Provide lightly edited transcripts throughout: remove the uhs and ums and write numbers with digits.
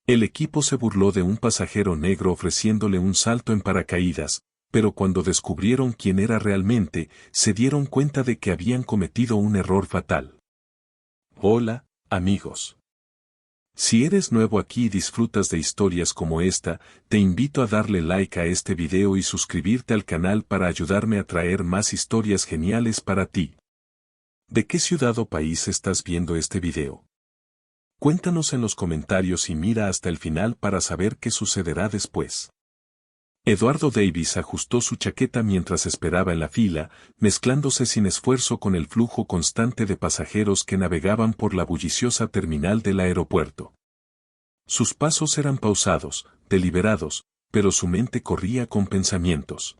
El equipo se burló de un pasajero negro ofreciéndole un salto en paracaídas, pero cuando descubrieron quién era realmente, se dieron cuenta de que habían cometido un error fatal. Hola, amigos. Si eres nuevo aquí y disfrutas de historias como esta, te invito a darle like a este video y suscribirte al canal para ayudarme a traer más historias geniales para ti. ¿De qué ciudad o país estás viendo este video? Cuéntanos en los comentarios y mira hasta el final para saber qué sucederá después. Eduardo Davis ajustó su chaqueta mientras esperaba en la fila, mezclándose sin esfuerzo con el flujo constante de pasajeros que navegaban por la bulliciosa terminal del aeropuerto. Sus pasos eran pausados, deliberados, pero su mente corría con pensamientos.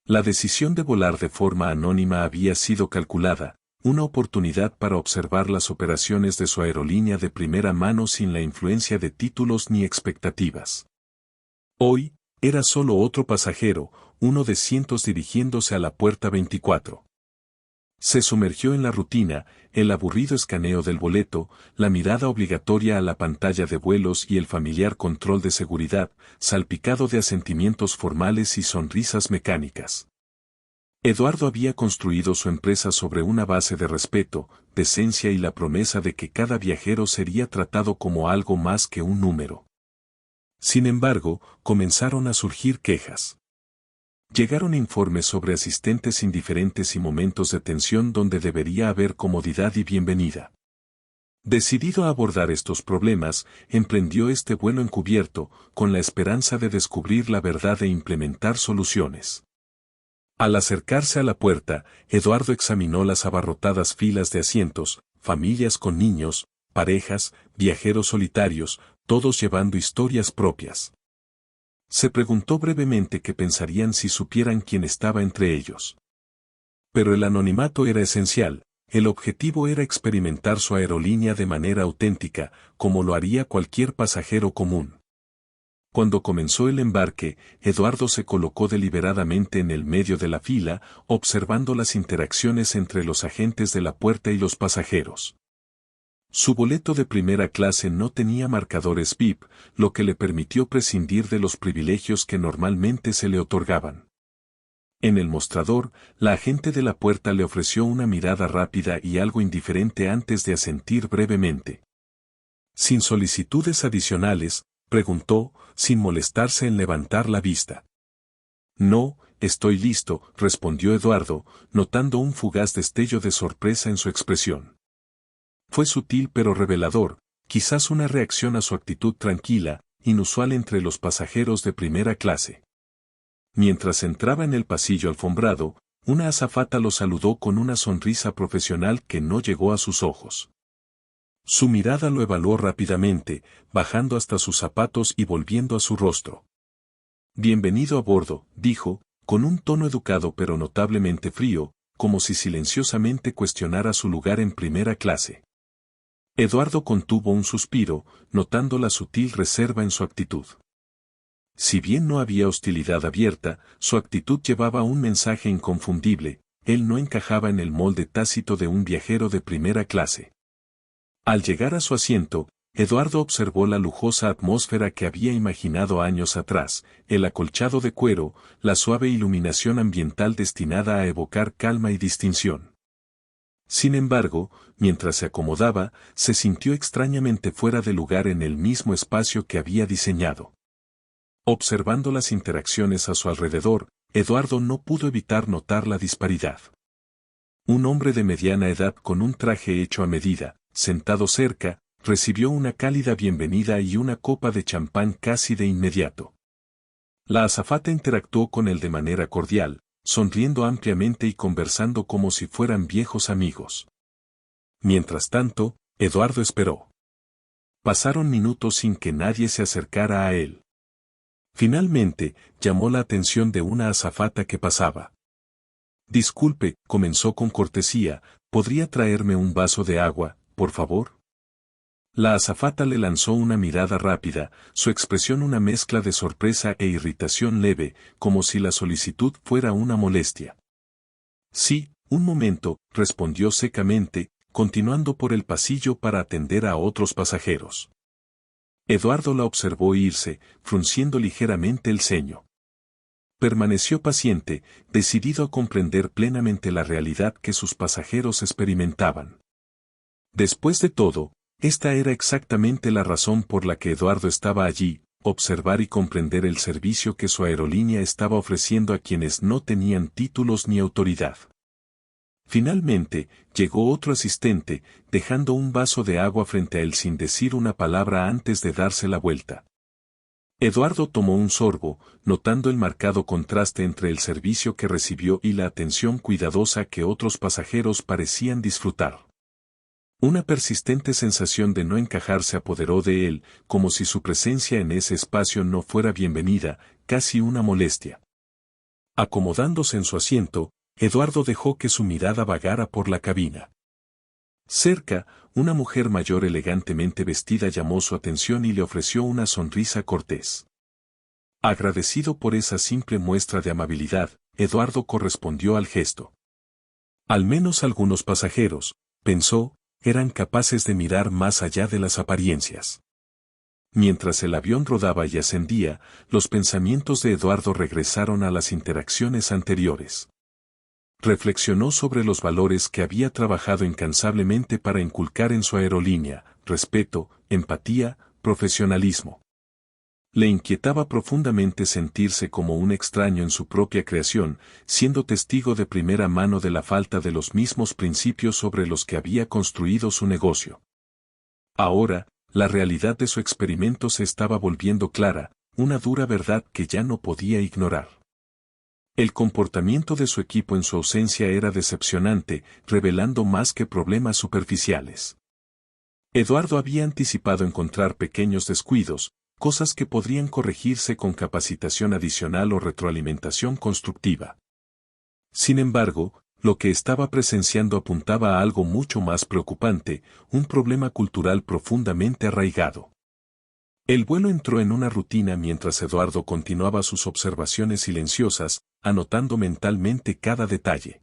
La decisión de volar de forma anónima había sido calculada, una oportunidad para observar las operaciones de su aerolínea de primera mano sin la influencia de títulos ni expectativas. Hoy, era solo otro pasajero, uno de cientos dirigiéndose a la puerta 24. Se sumergió en la rutina, el aburrido escaneo del boleto, la mirada obligatoria a la pantalla de vuelos y el familiar control de seguridad, salpicado de asentimientos formales y sonrisas mecánicas. Eduardo había construido su empresa sobre una base de respeto, decencia y la promesa de que cada viajero sería tratado como algo más que un número. Sin embargo, comenzaron a surgir quejas. Llegaron informes sobre asistentes indiferentes y momentos de tensión donde debería haber comodidad y bienvenida. Decidido a abordar estos problemas, emprendió este vuelo encubierto, con la esperanza de descubrir la verdad e implementar soluciones. Al acercarse a la puerta, Eduardo examinó las abarrotadas filas de asientos, familias con niños, parejas, viajeros solitarios, todos llevando historias propias. Se preguntó brevemente qué pensarían si supieran quién estaba entre ellos. Pero el anonimato era esencial, el objetivo era experimentar su aerolínea de manera auténtica, como lo haría cualquier pasajero común. Cuando comenzó el embarque, Eduardo se colocó deliberadamente en el medio de la fila, observando las interacciones entre los agentes de la puerta y los pasajeros. Su boleto de primera clase no tenía marcadores VIP, lo que le permitió prescindir de los privilegios que normalmente se le otorgaban. En el mostrador, la agente de la puerta le ofreció una mirada rápida y algo indiferente antes de asentir brevemente. Sin solicitudes adicionales, preguntó, sin molestarse en levantar la vista. No, estoy listo, respondió Eduardo, notando un fugaz destello de sorpresa en su expresión. Fue sutil pero revelador, quizás una reacción a su actitud tranquila, inusual entre los pasajeros de primera clase. Mientras entraba en el pasillo alfombrado, una azafata lo saludó con una sonrisa profesional que no llegó a sus ojos. Su mirada lo evaluó rápidamente, bajando hasta sus zapatos y volviendo a su rostro. Bienvenido a bordo, dijo, con un tono educado pero notablemente frío, como si silenciosamente cuestionara su lugar en primera clase. Eduardo contuvo un suspiro, notando la sutil reserva en su actitud. Si bien no había hostilidad abierta, su actitud llevaba un mensaje inconfundible, él no encajaba en el molde tácito de un viajero de primera clase. Al llegar a su asiento, Eduardo observó la lujosa atmósfera que había imaginado años atrás, el acolchado de cuero, la suave iluminación ambiental destinada a evocar calma y distinción. Sin embargo, mientras se acomodaba, se sintió extrañamente fuera de lugar en el mismo espacio que había diseñado. Observando las interacciones a su alrededor, Eduardo no pudo evitar notar la disparidad. Un hombre de mediana edad con un traje hecho a medida, sentado cerca, recibió una cálida bienvenida y una copa de champán casi de inmediato. La azafata interactuó con él de manera cordial, sonriendo ampliamente y conversando como si fueran viejos amigos. Mientras tanto, Eduardo esperó. Pasaron minutos sin que nadie se acercara a él. Finalmente, llamó la atención de una azafata que pasaba. Disculpe, comenzó con cortesía, ¿podría traerme un vaso de agua, por favor? La azafata le lanzó una mirada rápida, su expresión una mezcla de sorpresa e irritación leve, como si la solicitud fuera una molestia. Sí, un momento, respondió secamente, continuando por el pasillo para atender a otros pasajeros. Eduardo la observó irse, frunciendo ligeramente el ceño. Permaneció paciente, decidido a comprender plenamente la realidad que sus pasajeros experimentaban. Después de todo, esta era exactamente la razón por la que Eduardo estaba allí, observar y comprender el servicio que su aerolínea estaba ofreciendo a quienes no tenían títulos ni autoridad. Finalmente, llegó otro asistente, dejando un vaso de agua frente a él sin decir una palabra antes de darse la vuelta. Eduardo tomó un sorbo, notando el marcado contraste entre el servicio que recibió y la atención cuidadosa que otros pasajeros parecían disfrutar. Una persistente sensación de no encajar se apoderó de él, como si su presencia en ese espacio no fuera bienvenida, casi una molestia. Acomodándose en su asiento, Eduardo dejó que su mirada vagara por la cabina. Cerca, una mujer mayor elegantemente vestida llamó su atención y le ofreció una sonrisa cortés. Agradecido por esa simple muestra de amabilidad, Eduardo correspondió al gesto. Al menos algunos pasajeros, pensó, eran capaces de mirar más allá de las apariencias. Mientras el avión rodaba y ascendía, los pensamientos de Eduardo regresaron a las interacciones anteriores. Reflexionó sobre los valores que había trabajado incansablemente para inculcar en su aerolínea: respeto, empatía, profesionalismo. Le inquietaba profundamente sentirse como un extraño en su propia creación, siendo testigo de primera mano de la falta de los mismos principios sobre los que había construido su negocio. Ahora, la realidad de su experimento se estaba volviendo clara, una dura verdad que ya no podía ignorar. El comportamiento de su equipo en su ausencia era decepcionante, revelando más que problemas superficiales. Eduardo había anticipado encontrar pequeños descuidos, cosas que podrían corregirse con capacitación adicional o retroalimentación constructiva. Sin embargo, lo que estaba presenciando apuntaba a algo mucho más preocupante, un problema cultural profundamente arraigado. El vuelo entró en una rutina mientras Eduardo continuaba sus observaciones silenciosas, anotando mentalmente cada detalle.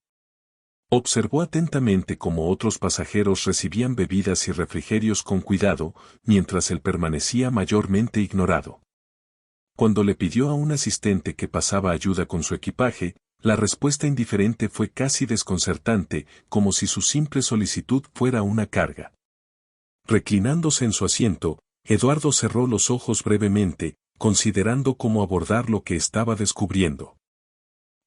Observó atentamente cómo otros pasajeros recibían bebidas y refrigerios con cuidado, mientras él permanecía mayormente ignorado. Cuando le pidió a un asistente que pasaba ayuda con su equipaje, la respuesta indiferente fue casi desconcertante, como si su simple solicitud fuera una carga. Reclinándose en su asiento, Eduardo cerró los ojos brevemente, considerando cómo abordar lo que estaba descubriendo.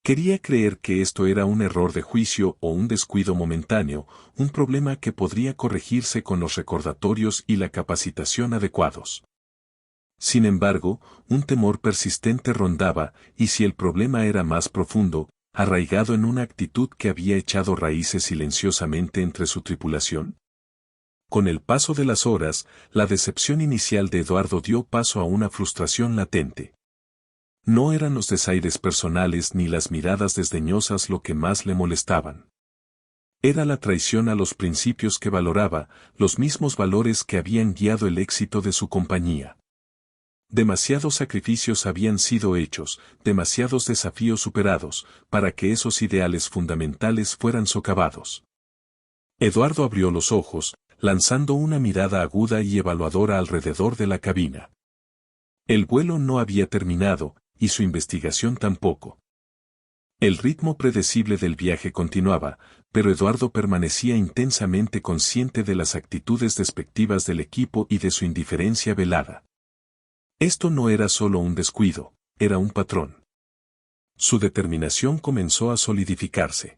Quería creer que esto era un error de juicio o un descuido momentáneo, un problema que podría corregirse con los recordatorios y la capacitación adecuados. Sin embargo, un temor persistente rondaba, y si el problema era más profundo, arraigado en una actitud que había echado raíces silenciosamente entre su tripulación. Con el paso de las horas, la decepción inicial de Eduardo dio paso a una frustración latente. No eran los desaires personales ni las miradas desdeñosas lo que más le molestaban. Era la traición a los principios que valoraba, los mismos valores que habían guiado el éxito de su compañía. Demasiados sacrificios habían sido hechos, demasiados desafíos superados, para que esos ideales fundamentales fueran socavados. Eduardo abrió los ojos, lanzando una mirada aguda y evaluadora alrededor de la cabina. El vuelo no había terminado, y su investigación tampoco. El ritmo predecible del viaje continuaba, pero Eduardo permanecía intensamente consciente de las actitudes despectivas del equipo y de su indiferencia velada. Esto no era solo un descuido, era un patrón. Su determinación comenzó a solidificarse.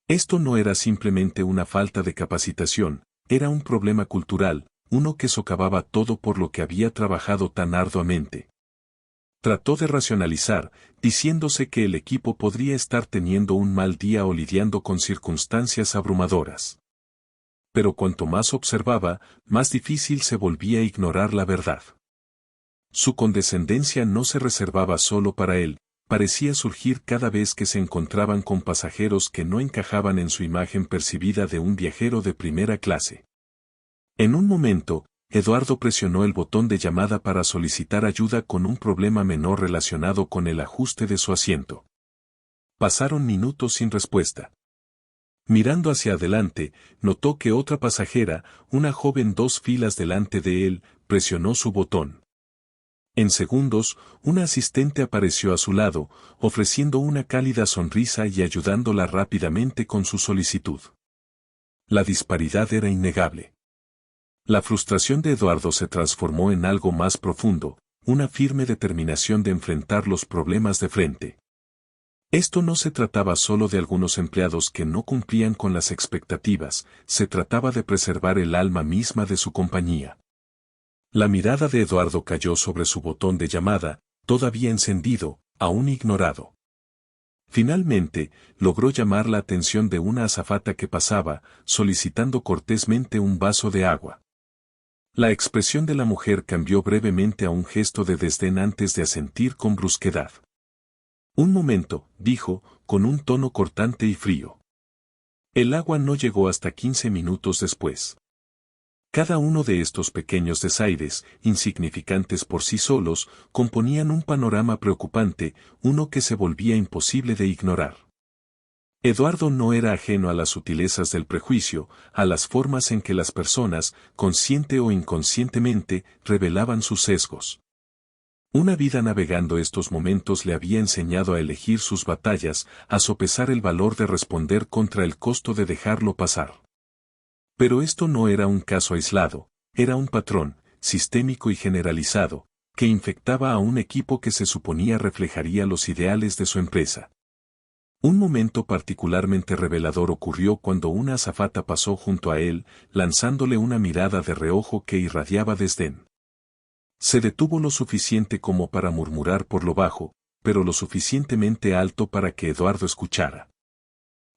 Esto no era simplemente una falta de capacitación, era un problema cultural, uno que socavaba todo por lo que había trabajado tan arduamente. Trató de racionalizar, diciéndose que el equipo podría estar teniendo un mal día o lidiando con circunstancias abrumadoras. Pero cuanto más observaba, más difícil se volvía a ignorar la verdad. Su condescendencia no se reservaba solo para él, parecía surgir cada vez que se encontraban con pasajeros que no encajaban en su imagen percibida de un viajero de primera clase. En un momento, Eduardo presionó el botón de llamada para solicitar ayuda con un problema menor relacionado con el ajuste de su asiento. Pasaron minutos sin respuesta. Mirando hacia adelante, notó que otra pasajera, una joven 2 filas delante de él, presionó su botón. En segundos, una asistente apareció a su lado, ofreciendo una cálida sonrisa y ayudándola rápidamente con su solicitud. La disparidad era innegable. La frustración de Eduardo se transformó en algo más profundo, una firme determinación de enfrentar los problemas de frente. Esto no se trataba solo de algunos empleados que no cumplían con las expectativas, se trataba de preservar el alma misma de su compañía. La mirada de Eduardo cayó sobre su botón de llamada, todavía encendido, aún ignorado. Finalmente, logró llamar la atención de una azafata que pasaba, solicitando cortésmente un vaso de agua. La expresión de la mujer cambió brevemente a un gesto de desdén antes de asentir con brusquedad. Un momento, dijo, con un tono cortante y frío. El agua no llegó hasta 15 minutos después. Cada uno de estos pequeños desaires, insignificantes por sí solos, componían un panorama preocupante, uno que se volvía imposible de ignorar. Eduardo no era ajeno a las sutilezas del prejuicio, a las formas en que las personas, consciente o inconscientemente, revelaban sus sesgos. Una vida navegando estos momentos le había enseñado a elegir sus batallas, a sopesar el valor de responder contra el costo de dejarlo pasar. Pero esto no era un caso aislado, era un patrón, sistémico y generalizado, que infectaba a un equipo que se suponía reflejaría los ideales de su empresa. Un momento particularmente revelador ocurrió cuando una azafata pasó junto a él, lanzándole una mirada de reojo que irradiaba desdén. Se detuvo lo suficiente como para murmurar por lo bajo, pero lo suficientemente alto para que Eduardo escuchara.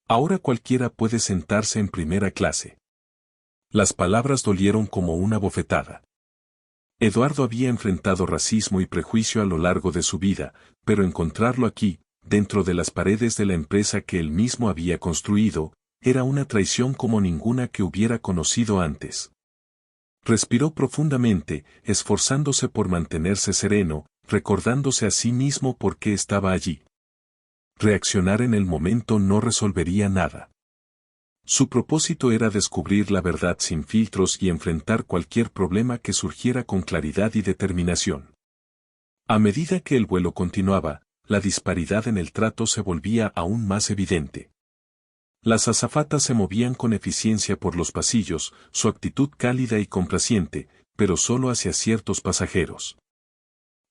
Ahora cualquiera puede sentarse en primera clase. Las palabras dolieron como una bofetada. Eduardo había enfrentado racismo y prejuicio a lo largo de su vida, pero encontrarlo aquí, dentro de las paredes de la empresa que él mismo había construido, era una traición como ninguna que hubiera conocido antes. Respiró profundamente, esforzándose por mantenerse sereno, recordándose a sí mismo por qué estaba allí. Reaccionar en el momento no resolvería nada. Su propósito era descubrir la verdad sin filtros y enfrentar cualquier problema que surgiera con claridad y determinación. A medida que el vuelo continuaba, la disparidad en el trato se volvía aún más evidente. Las azafatas se movían con eficiencia por los pasillos, su actitud cálida y complaciente, pero solo hacia ciertos pasajeros.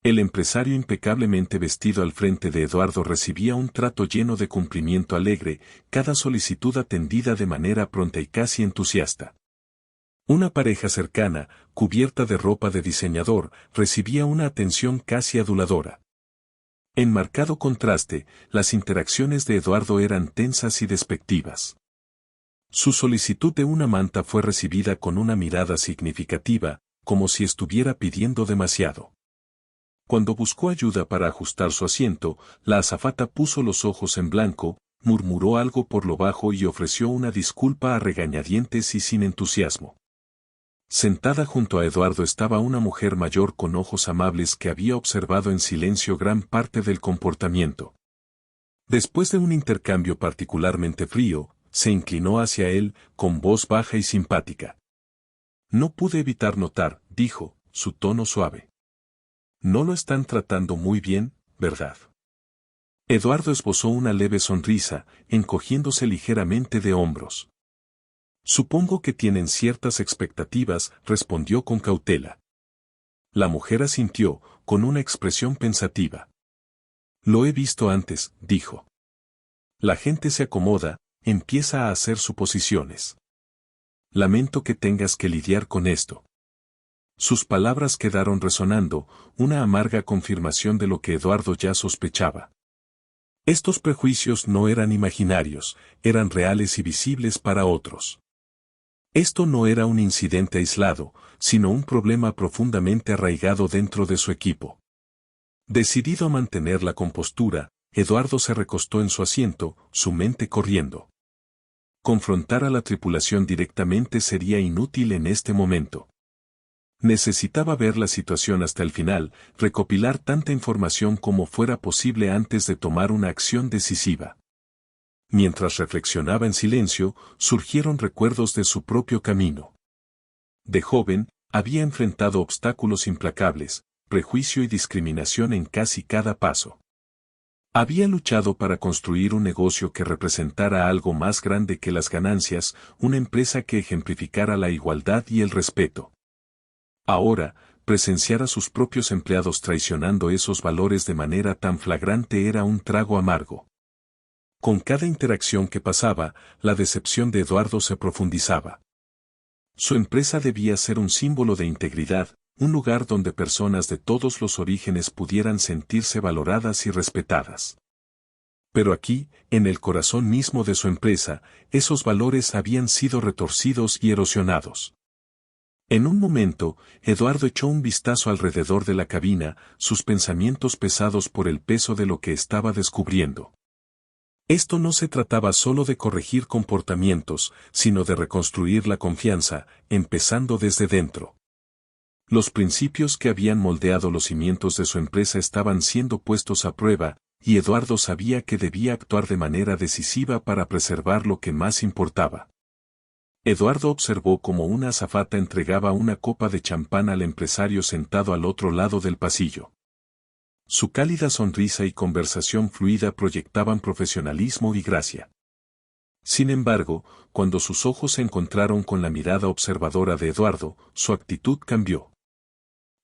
El empresario impecablemente vestido al frente de Eduardo recibía un trato lleno de cumplimiento alegre, cada solicitud atendida de manera pronta y casi entusiasta. Una pareja cercana, cubierta de ropa de diseñador, recibía una atención casi aduladora. En marcado contraste, las interacciones de Eduardo eran tensas y despectivas. Su solicitud de una manta fue recibida con una mirada significativa, como si estuviera pidiendo demasiado. Cuando buscó ayuda para ajustar su asiento, la azafata puso los ojos en blanco, murmuró algo por lo bajo y ofreció una disculpa a regañadientes y sin entusiasmo. Sentada junto a Eduardo estaba una mujer mayor con ojos amables que había observado en silencio gran parte del comportamiento. Después de un intercambio particularmente frío, se inclinó hacia él, con voz baja y simpática. No pude evitar notar, dijo, su tono suave. No lo están tratando muy bien, ¿verdad? Eduardo esbozó una leve sonrisa, encogiéndose ligeramente de hombros. Supongo que tienen ciertas expectativas, respondió con cautela. La mujer asintió, con una expresión pensativa. Lo he visto antes, dijo. La gente se acomoda, empieza a hacer suposiciones. Lamento que tengas que lidiar con esto. Sus palabras quedaron resonando, una amarga confirmación de lo que Eduardo ya sospechaba. Estos prejuicios no eran imaginarios, eran reales y visibles para otros. Esto no era un incidente aislado, sino un problema profundamente arraigado dentro de su equipo. Decidido a mantener la compostura, Eduardo se recostó en su asiento, su mente corriendo. Confrontar a la tripulación directamente sería inútil en este momento. Necesitaba ver la situación hasta el final, recopilar tanta información como fuera posible antes de tomar una acción decisiva. Mientras reflexionaba en silencio, surgieron recuerdos de su propio camino. De joven, había enfrentado obstáculos implacables, prejuicio y discriminación en casi cada paso. Había luchado para construir un negocio que representara algo más grande que las ganancias, una empresa que ejemplificara la igualdad y el respeto. Ahora, presenciar a sus propios empleados traicionando esos valores de manera tan flagrante era un trago amargo. Con cada interacción que pasaba, la decepción de Eduardo se profundizaba. Su empresa debía ser un símbolo de integridad, un lugar donde personas de todos los orígenes pudieran sentirse valoradas y respetadas. Pero aquí, en el corazón mismo de su empresa, esos valores habían sido retorcidos y erosionados. En un momento, Eduardo echó un vistazo alrededor de la cabina, sus pensamientos pesados por el peso de lo que estaba descubriendo. Esto no se trataba solo de corregir comportamientos, sino de reconstruir la confianza, empezando desde dentro. Los principios que habían moldeado los cimientos de su empresa estaban siendo puestos a prueba, y Eduardo sabía que debía actuar de manera decisiva para preservar lo que más importaba. Eduardo observó cómo una azafata entregaba una copa de champán al empresario sentado al otro lado del pasillo. Su cálida sonrisa y conversación fluida proyectaban profesionalismo y gracia. Sin embargo, cuando sus ojos se encontraron con la mirada observadora de Eduardo, su actitud cambió.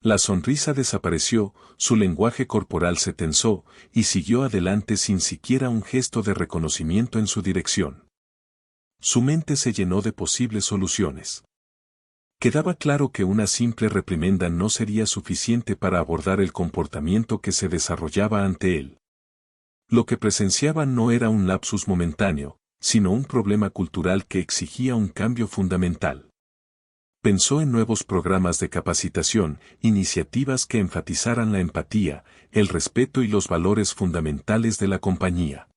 La sonrisa desapareció, su lenguaje corporal se tensó, y siguió adelante sin siquiera un gesto de reconocimiento en su dirección. Su mente se llenó de posibles soluciones. Quedaba claro que una simple reprimenda no sería suficiente para abordar el comportamiento que se desarrollaba ante él. Lo que presenciaba no era un lapsus momentáneo, sino un problema cultural que exigía un cambio fundamental. Pensó en nuevos programas de capacitación, iniciativas que enfatizaran la empatía, el respeto y los valores fundamentales de la compañía.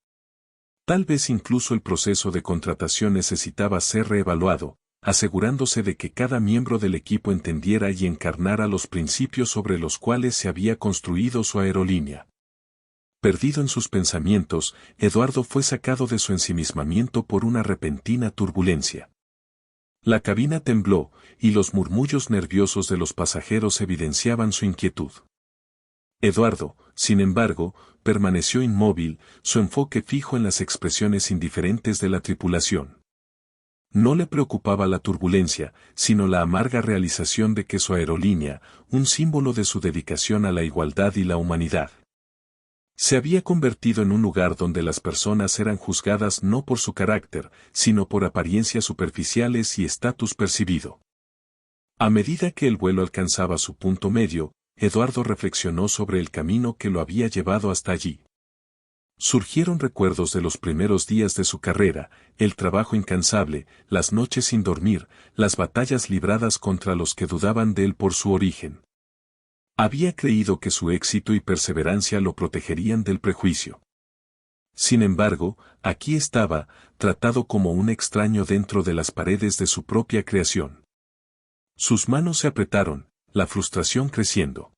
Tal vez incluso el proceso de contratación necesitaba ser reevaluado, asegurándose de que cada miembro del equipo entendiera y encarnara los principios sobre los cuales se había construido su aerolínea. Perdido en sus pensamientos, Eduardo fue sacado de su ensimismamiento por una repentina turbulencia. La cabina tembló, y los murmullos nerviosos de los pasajeros evidenciaban su inquietud. Eduardo, sin embargo, permaneció inmóvil, su enfoque fijo en las expresiones indiferentes de la tripulación. No le preocupaba la turbulencia, sino la amarga realización de que su aerolínea, un símbolo de su dedicación a la igualdad y la humanidad, se había convertido en un lugar donde las personas eran juzgadas no por su carácter, sino por apariencias superficiales y estatus percibido. A medida que el vuelo alcanzaba su punto medio, Eduardo reflexionó sobre el camino que lo había llevado hasta allí. Surgieron recuerdos de los primeros días de su carrera, el trabajo incansable, las noches sin dormir, las batallas libradas contra los que dudaban de él por su origen. Había creído que su éxito y perseverancia lo protegerían del prejuicio. Sin embargo, aquí estaba, tratado como un extraño dentro de las paredes de su propia creación. Sus manos se apretaron, la frustración creciendo.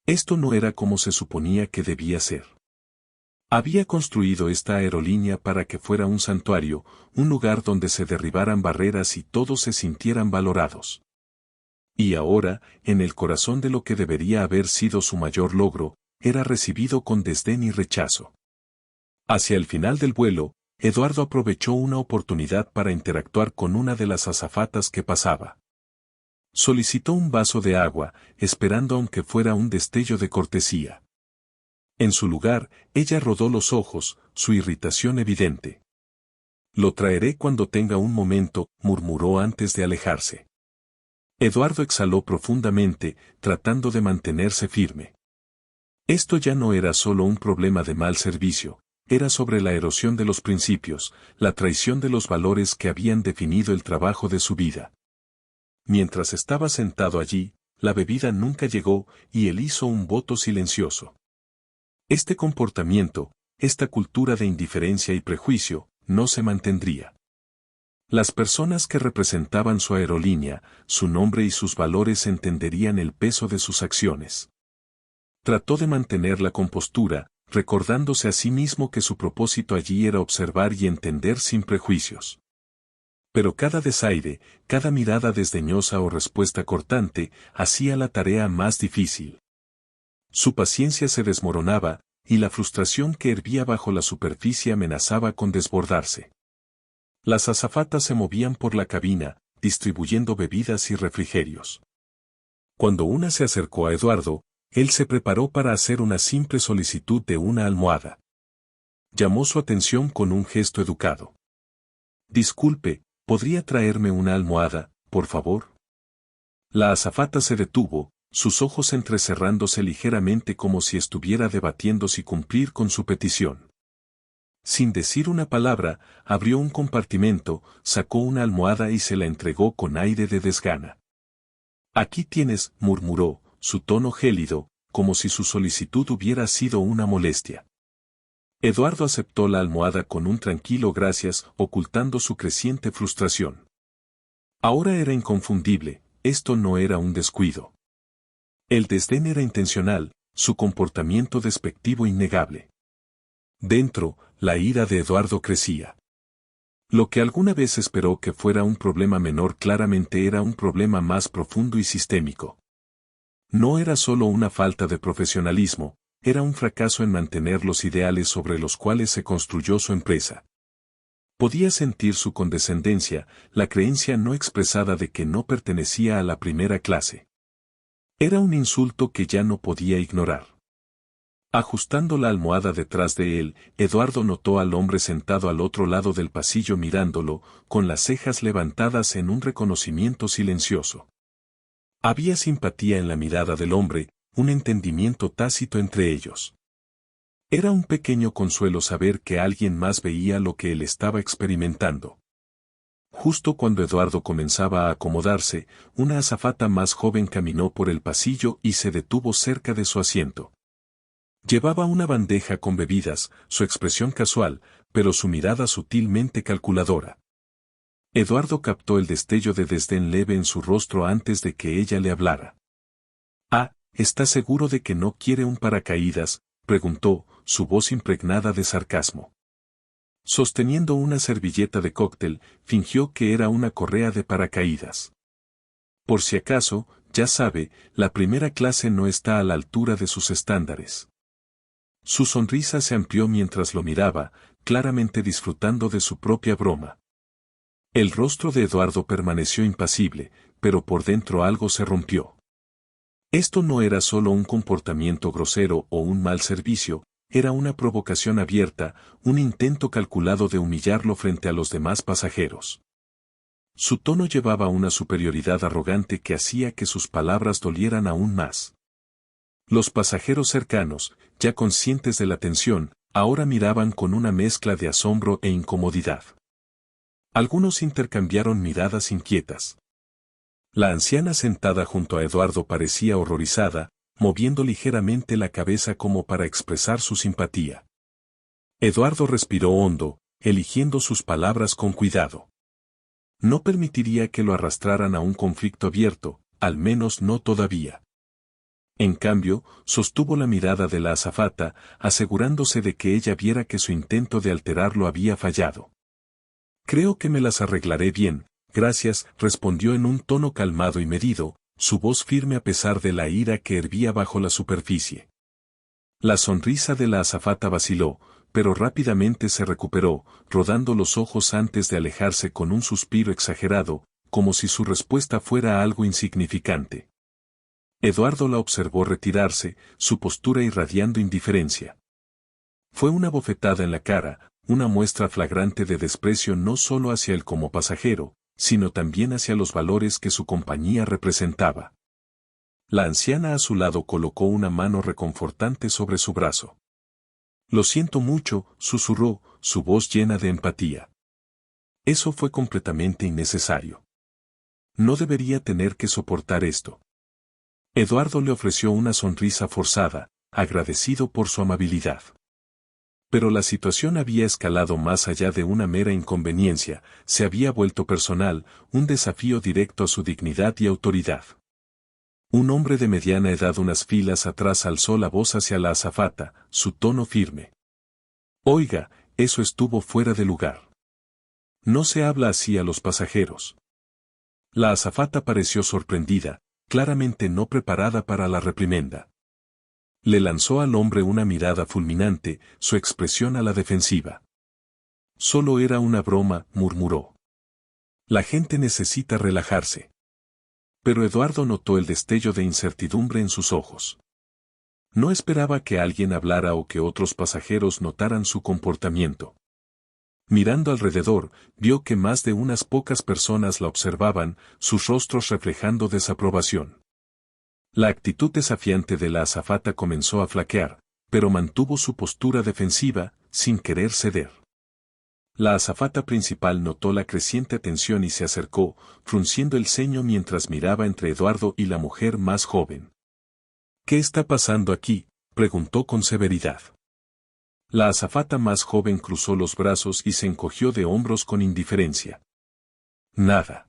Esto no era como se suponía que debía ser. Había construido esta aerolínea para que fuera un santuario, un lugar donde se derribaran barreras y todos se sintieran valorados. Y ahora, en el corazón de lo que debería haber sido su mayor logro, era recibido con desdén y rechazo. Hacia el final del vuelo, Eduardo aprovechó una oportunidad para interactuar con una de las azafatas que pasaba. Solicitó un vaso de agua, esperando aunque fuera un destello de cortesía. En su lugar, ella rodó los ojos, su irritación evidente. «Lo traeré cuando tenga un momento», murmuró antes de alejarse. Eduardo exhaló profundamente, tratando de mantenerse firme. Esto ya no era solo un problema de mal servicio, era sobre la erosión de los principios, la traición de los valores que habían definido el trabajo de su vida. Mientras estaba sentado allí, la bebida nunca llegó y él hizo un voto silencioso. Este comportamiento, esta cultura de indiferencia y prejuicio, no se mantendría. Las personas que representaban su aerolínea, su nombre y sus valores entenderían el peso de sus acciones. Trató de mantener la compostura, recordándose a sí mismo que su propósito allí era observar y entender sin prejuicios. Pero cada desaire, cada mirada desdeñosa o respuesta cortante, hacía la tarea más difícil. Su paciencia se desmoronaba, y la frustración que hervía bajo la superficie amenazaba con desbordarse. Las azafatas se movían por la cabina, distribuyendo bebidas y refrigerios. Cuando una se acercó a Eduardo, él se preparó para hacer una simple solicitud de una almohada. Llamó su atención con un gesto educado. «Disculpe, ¿podría traerme una almohada, por favor?» La azafata se detuvo, sus ojos entrecerrándose ligeramente como si estuviera debatiendo si cumplir con su petición. Sin decir una palabra, abrió un compartimento, sacó una almohada y se la entregó con aire de desgana. «Aquí tienes», murmuró, su tono gélido, como si su solicitud hubiera sido una molestia. Eduardo aceptó la almohada con un tranquilo gracias, ocultando su creciente frustración. Ahora era inconfundible, esto no era un descuido. El desdén era intencional, su comportamiento despectivo innegable. Dentro, la ira de Eduardo crecía. Lo que alguna vez esperó que fuera un problema menor claramente era un problema más profundo y sistémico. No era solo una falta de profesionalismo, era un fracaso en mantener los ideales sobre los cuales se construyó su empresa. Podía sentir su condescendencia, la creencia no expresada de que no pertenecía a la primera clase. Era un insulto que ya no podía ignorar. Ajustando la almohada detrás de él, Eduardo notó al hombre sentado al otro lado del pasillo mirándolo, con las cejas levantadas en un reconocimiento silencioso. Había simpatía en la mirada del hombre, un entendimiento tácito entre ellos. Era un pequeño consuelo saber que alguien más veía lo que él estaba experimentando. Justo cuando Eduardo comenzaba a acomodarse, una azafata más joven caminó por el pasillo y se detuvo cerca de su asiento. Llevaba una bandeja con bebidas, su expresión casual, pero su mirada sutilmente calculadora. Eduardo captó el destello de desdén leve en su rostro antes de que ella le hablara. «Ah, ¿está seguro de que no quiere un paracaídas?», preguntó, su voz impregnada de sarcasmo. Sosteniendo una servilleta de cóctel, fingió que era una correa de paracaídas. «Por si acaso, ya sabe, la primera clase no está a la altura de sus estándares». Su sonrisa se amplió mientras lo miraba, claramente disfrutando de su propia broma. El rostro de Eduardo permaneció impasible, pero por dentro algo se rompió. Esto no era solo un comportamiento grosero o un mal servicio, era una provocación abierta, un intento calculado de humillarlo frente a los demás pasajeros. Su tono llevaba una superioridad arrogante que hacía que sus palabras dolieran aún más. Los pasajeros cercanos, ya conscientes de la tensión, ahora miraban con una mezcla de asombro e incomodidad. Algunos intercambiaron miradas inquietas. La anciana sentada junto a Eduardo parecía horrorizada, moviendo ligeramente la cabeza como para expresar su simpatía. Eduardo respiró hondo, eligiendo sus palabras con cuidado. No permitiría que lo arrastraran a un conflicto abierto, al menos no todavía. En cambio, sostuvo la mirada de la azafata, asegurándose de que ella viera que su intento de alterarlo había fallado. «Creo que me las arreglaré bien, gracias», respondió en un tono calmado y medido, su voz firme a pesar de la ira que hervía bajo la superficie. La sonrisa de la azafata vaciló, pero rápidamente se recuperó, rodando los ojos antes de alejarse con un suspiro exagerado, como si su respuesta fuera algo insignificante. Eduardo la observó retirarse, su postura irradiando indiferencia. Fue una bofetada en la cara, una muestra flagrante de desprecio no solo hacia él como pasajero, sino también hacia los valores que su compañía representaba. La anciana a su lado colocó una mano reconfortante sobre su brazo. «Lo siento mucho», susurró, su voz llena de empatía. «Eso fue completamente innecesario. No debería tener que soportar esto». Eduardo le ofreció una sonrisa forzada, agradecido por su amabilidad. Pero la situación había escalado más allá de una mera inconveniencia, se había vuelto personal, un desafío directo a su dignidad y autoridad. Un hombre de mediana edad unas filas atrás alzó la voz hacia la azafata, su tono firme. Oiga, eso estuvo fuera de lugar. No se habla así a los pasajeros. La azafata pareció sorprendida, claramente no preparada para la reprimenda. Le lanzó al hombre una mirada fulminante, su expresión a la defensiva. Solo era una broma, murmuró. La gente necesita relajarse. Pero Eduardo notó el destello de incertidumbre en sus ojos. No esperaba que alguien hablara o que otros pasajeros notaran su comportamiento. Mirando alrededor, vio que más de unas pocas personas la observaban, sus rostros reflejando desaprobación. La actitud desafiante de la azafata comenzó a flaquear, pero mantuvo su postura defensiva, sin querer ceder. La azafata principal notó la creciente tensión y se acercó, frunciendo el ceño mientras miraba entre Eduardo y la mujer más joven. ¿Qué está pasando aquí?, preguntó con severidad. La azafata más joven cruzó los brazos y se encogió de hombros con indiferencia. Nada.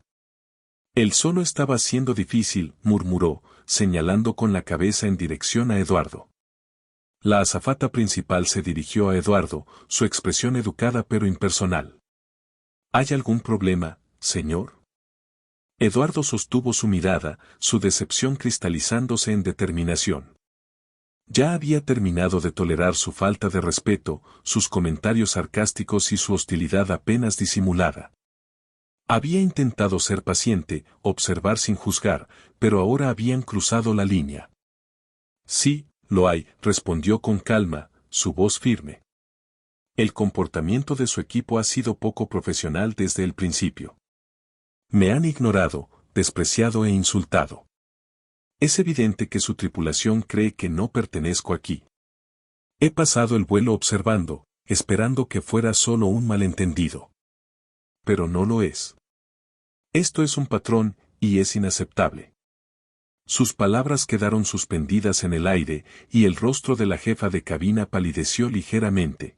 El solo estaba siendo difícil, murmuró, señalando con la cabeza en dirección a Eduardo. La azafata principal se dirigió a Eduardo, su expresión educada pero impersonal. ¿Hay algún problema, señor? Eduardo sostuvo su mirada, su decepción cristalizándose en determinación. Ya había terminado de tolerar su falta de respeto, sus comentarios sarcásticos y su hostilidad apenas disimulada. Había intentado ser paciente, observar sin juzgar, pero ahora habían cruzado la línea. Sí, lo hay, respondió con calma, su voz firme. El comportamiento de su equipo ha sido poco profesional desde el principio. Me han ignorado, despreciado e insultado. Es evidente que su tripulación cree que no pertenezco aquí. He pasado el vuelo observando, esperando que fuera solo un malentendido. Pero no lo es. Esto es un patrón, y es inaceptable. Sus palabras quedaron suspendidas en el aire, y el rostro de la jefa de cabina palideció ligeramente.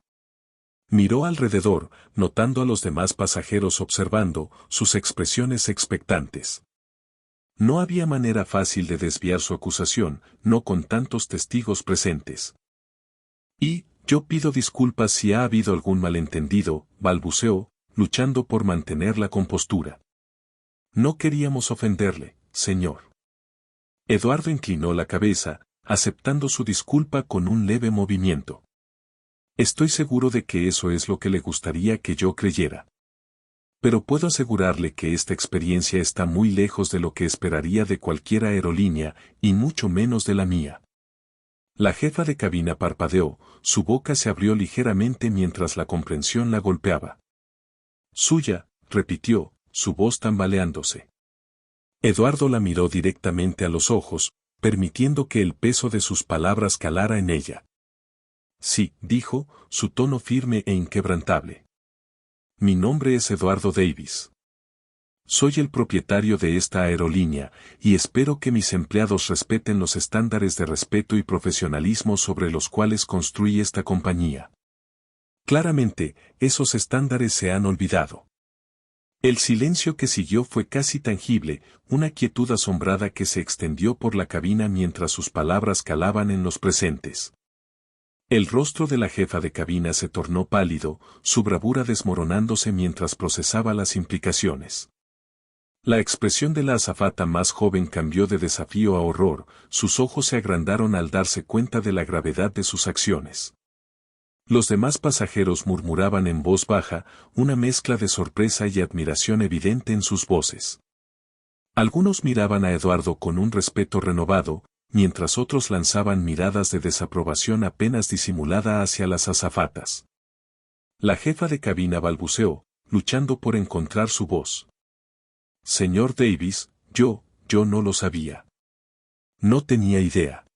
Miró alrededor, notando a los demás pasajeros observando, sus expresiones expectantes. No había manera fácil de desviar su acusación, no con tantos testigos presentes. Y, yo pido disculpas si ha habido algún malentendido, balbuceó, luchando por mantener la compostura. No queríamos ofenderle, señor. Eduardo inclinó la cabeza, aceptando su disculpa con un leve movimiento. Estoy seguro de que eso es lo que le gustaría que yo creyera. Pero puedo asegurarle que esta experiencia está muy lejos de lo que esperaría de cualquier aerolínea, y mucho menos de la mía. La jefa de cabina parpadeó, su boca se abrió ligeramente mientras la comprensión la golpeaba. Suya, repitió, su voz tambaleándose. Eduardo la miró directamente a los ojos, permitiendo que el peso de sus palabras calara en ella. Sí, dijo, su tono firme e inquebrantable. Mi nombre es Eduardo Davis. Soy el propietario de esta aerolínea, y espero que mis empleados respeten los estándares de respeto y profesionalismo sobre los cuales construí esta compañía. Claramente, esos estándares se han olvidado. El silencio que siguió fue casi tangible, una quietud asombrada que se extendió por la cabina mientras sus palabras calaban en los presentes. El rostro de la jefa de cabina se tornó pálido, su bravura desmoronándose mientras procesaba las implicaciones. La expresión de la azafata más joven cambió de desafío a horror, sus ojos se agrandaron al darse cuenta de la gravedad de sus acciones. Los demás pasajeros murmuraban en voz baja, una mezcla de sorpresa y admiración evidente en sus voces. Algunos miraban a Eduardo con un respeto renovado, mientras otros lanzaban miradas de desaprobación apenas disimulada hacia las azafatas. La jefa de cabina balbuceó, luchando por encontrar su voz. Señor Davis, yo no lo sabía. No tenía idea.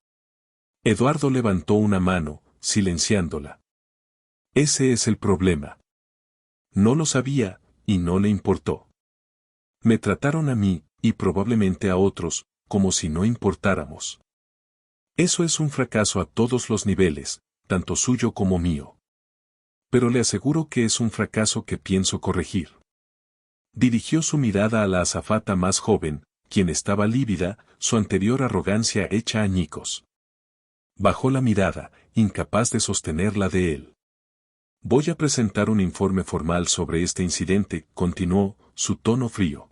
Eduardo levantó una mano, silenciándola. Ese es el problema. No lo sabía, y no le importó. Me trataron a mí, y probablemente a otros, como si no importáramos. Eso es un fracaso a todos los niveles, tanto suyo como mío. Pero le aseguro que es un fracaso que pienso corregir. Dirigió su mirada a la azafata más joven, quien estaba lívida, su anterior arrogancia hecha añicos. Bajó la mirada, incapaz de sostenerla de él. Voy a presentar un informe formal sobre este incidente, continuó, su tono frío.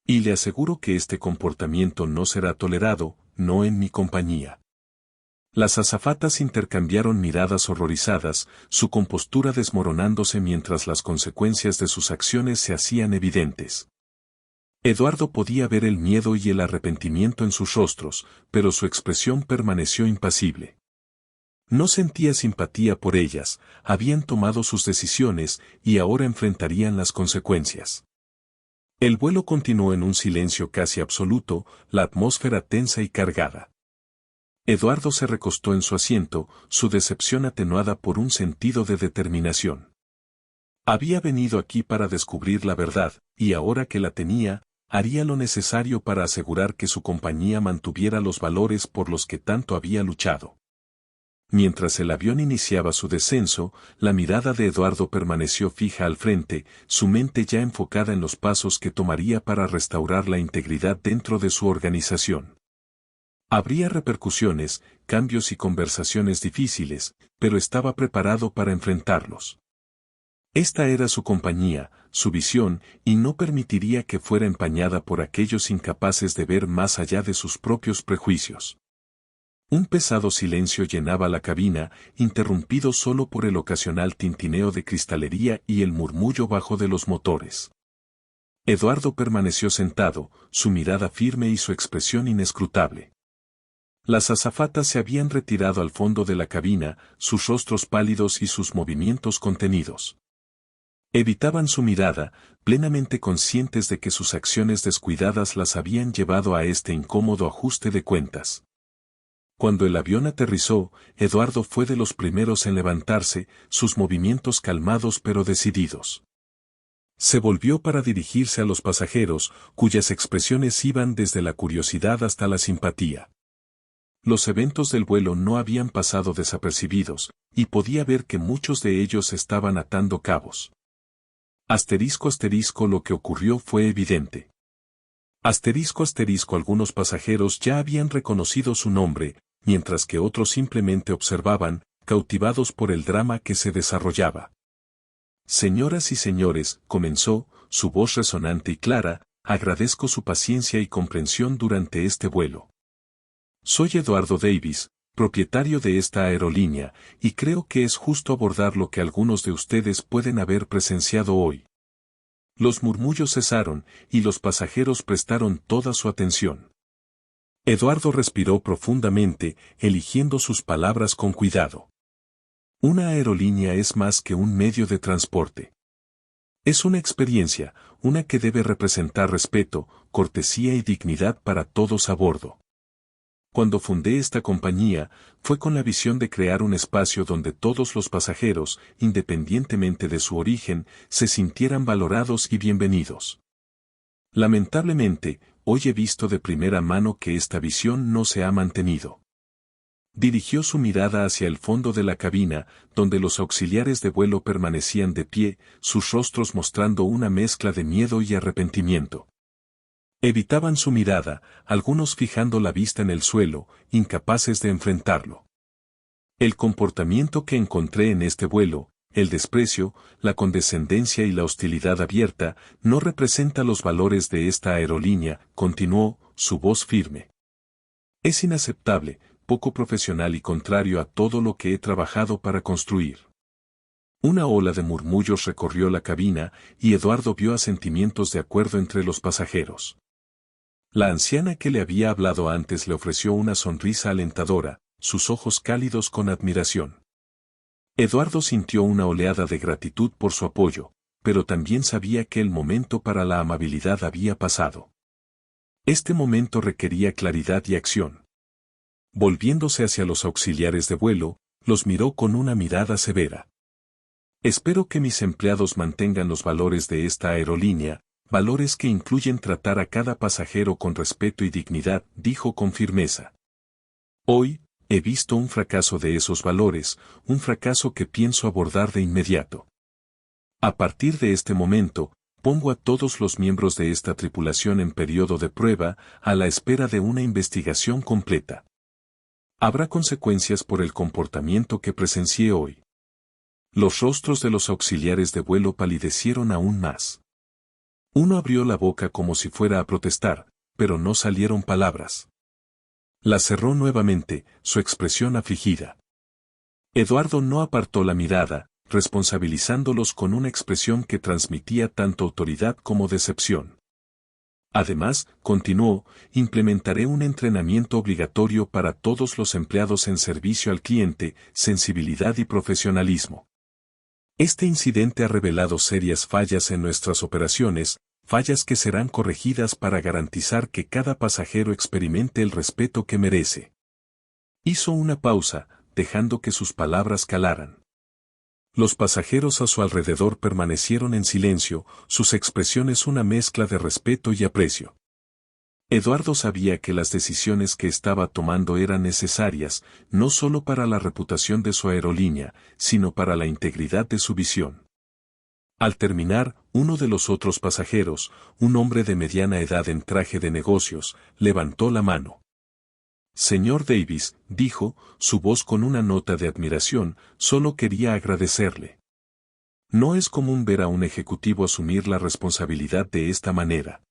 Y le aseguro que este comportamiento no será tolerado, no en mi compañía. Las azafatas intercambiaron miradas horrorizadas, su compostura desmoronándose mientras las consecuencias de sus acciones se hacían evidentes. Eduardo podía ver el miedo y el arrepentimiento en sus rostros, pero su expresión permaneció impasible. No sentía simpatía por ellas, habían tomado sus decisiones y ahora enfrentarían las consecuencias. El vuelo continuó en un silencio casi absoluto, la atmósfera tensa y cargada. Eduardo se recostó en su asiento, su decepción atenuada por un sentido de determinación. Había venido aquí para descubrir la verdad, y ahora que la tenía, haría lo necesario para asegurar que su compañía mantuviera los valores por los que tanto había luchado. Mientras el avión iniciaba su descenso, la mirada de Eduardo permaneció fija al frente, su mente ya enfocada en los pasos que tomaría para restaurar la integridad dentro de su organización. Habría repercusiones, cambios y conversaciones difíciles, pero estaba preparado para enfrentarlos. Esta era su compañía, su visión, y no permitiría que fuera empañada por aquellos incapaces de ver más allá de sus propios prejuicios. Un pesado silencio llenaba la cabina, interrumpido solo por el ocasional tintineo de cristalería y el murmullo bajo de los motores. Eduardo permaneció sentado, su mirada firme y su expresión inescrutable. Las azafatas se habían retirado al fondo de la cabina, sus rostros pálidos y sus movimientos contenidos. Evitaban su mirada, plenamente conscientes de que sus acciones descuidadas las habían llevado a este incómodo ajuste de cuentas. Cuando el avión aterrizó, Eduardo fue de los primeros en levantarse, sus movimientos calmados pero decididos. Se volvió para dirigirse a los pasajeros, cuyas expresiones iban desde la curiosidad hasta la simpatía. Los eventos del vuelo no habían pasado desapercibidos, y podía ver que muchos de ellos estaban atando cabos. Asterisco asterisco lo que ocurrió fue evidente. Asterisco asterisco algunos pasajeros ya habían reconocido su nombre, mientras que otros simplemente observaban, cautivados por el drama que se desarrollaba. Señoras y señores, comenzó, su voz resonante y clara, agradezco su paciencia y comprensión durante este vuelo. Soy Eduardo Davis, propietario de esta aerolínea, y creo que es justo abordar lo que algunos de ustedes pueden haber presenciado hoy. Los murmullos cesaron, y los pasajeros prestaron toda su atención. Eduardo respiró profundamente, eligiendo sus palabras con cuidado. Una aerolínea es más que un medio de transporte. Es una experiencia, una que debe representar respeto, cortesía y dignidad para todos a bordo. Cuando fundé esta compañía, fue con la visión de crear un espacio donde todos los pasajeros, independientemente de su origen, se sintieran valorados y bienvenidos. Lamentablemente, hoy he visto de primera mano que esta visión no se ha mantenido. Dirigió su mirada hacia el fondo de la cabina, donde los auxiliares de vuelo permanecían de pie, sus rostros mostrando una mezcla de miedo y arrepentimiento. Evitaban su mirada, algunos fijando la vista en el suelo, incapaces de enfrentarlo. El comportamiento que encontré en este vuelo, el desprecio, la condescendencia y la hostilidad abierta, no representa los valores de esta aerolínea, continuó, su voz firme. Es inaceptable, poco profesional y contrario a todo lo que he trabajado para construir. Una ola de murmullos recorrió la cabina, y Eduardo vio asentimientos de acuerdo entre los pasajeros. La anciana que le había hablado antes le ofreció una sonrisa alentadora, sus ojos cálidos con admiración. Eduardo sintió una oleada de gratitud por su apoyo, pero también sabía que el momento para la amabilidad había pasado. Este momento requería claridad y acción. Volviéndose hacia los auxiliares de vuelo, los miró con una mirada severa. Espero que mis empleados mantengan los valores de esta aerolínea, valores que incluyen tratar a cada pasajero con respeto y dignidad, dijo con firmeza. Hoy, he visto un fracaso de esos valores, un fracaso que pienso abordar de inmediato. A partir de este momento, pongo a todos los miembros de esta tripulación en periodo de prueba, a la espera de una investigación completa. Habrá consecuencias por el comportamiento que presencié hoy. Los rostros de los auxiliares de vuelo palidecieron aún más. Uno abrió la boca como si fuera a protestar, pero no salieron palabras. La cerró nuevamente, su expresión afligida. Eduardo no apartó la mirada, responsabilizándolos con una expresión que transmitía tanto autoridad como decepción. Además, continuó, implementaré un entrenamiento obligatorio para todos los empleados en servicio al cliente, sensibilidad y profesionalismo. Este incidente ha revelado serias fallas en nuestras operaciones, fallas que serán corregidas para garantizar que cada pasajero experimente el respeto que merece. Hizo una pausa, dejando que sus palabras calaran. Los pasajeros a su alrededor permanecieron en silencio, sus expresiones una mezcla de respeto y aprecio. Eduardo sabía que las decisiones que estaba tomando eran necesarias, no solo para la reputación de su aerolínea, sino para la integridad de su visión. Al terminar, uno de los otros pasajeros, un hombre de mediana edad en traje de negocios, levantó la mano. Señor Davis, dijo, su voz con una nota de admiración, solo quería agradecerle. No es común ver a un ejecutivo asumir la responsabilidad de esta manera.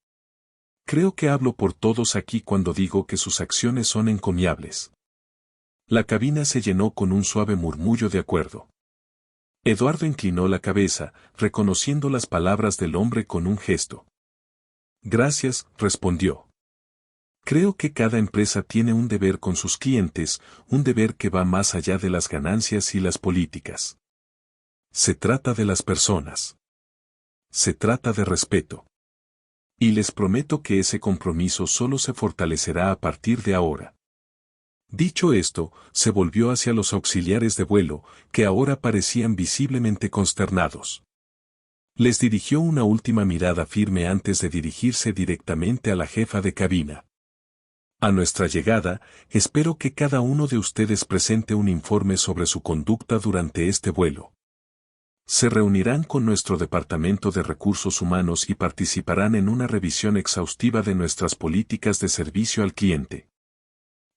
Creo que hablo por todos aquí cuando digo que sus acciones son encomiables. La cabina se llenó con un suave murmullo de acuerdo. Eduardo inclinó la cabeza, reconociendo las palabras del hombre con un gesto. Gracias, respondió. Creo que cada empresa tiene un deber con sus clientes, un deber que va más allá de las ganancias y las políticas. Se trata de las personas. Se trata de respeto. Y les prometo que ese compromiso solo se fortalecerá a partir de ahora. Dicho esto, se volvió hacia los auxiliares de vuelo, que ahora parecían visiblemente consternados. Les dirigió una última mirada firme antes de dirigirse directamente a la jefa de cabina. A nuestra llegada, espero que cada uno de ustedes presente un informe sobre su conducta durante este vuelo. Se reunirán con nuestro Departamento de Recursos Humanos y participarán en una revisión exhaustiva de nuestras políticas de servicio al cliente.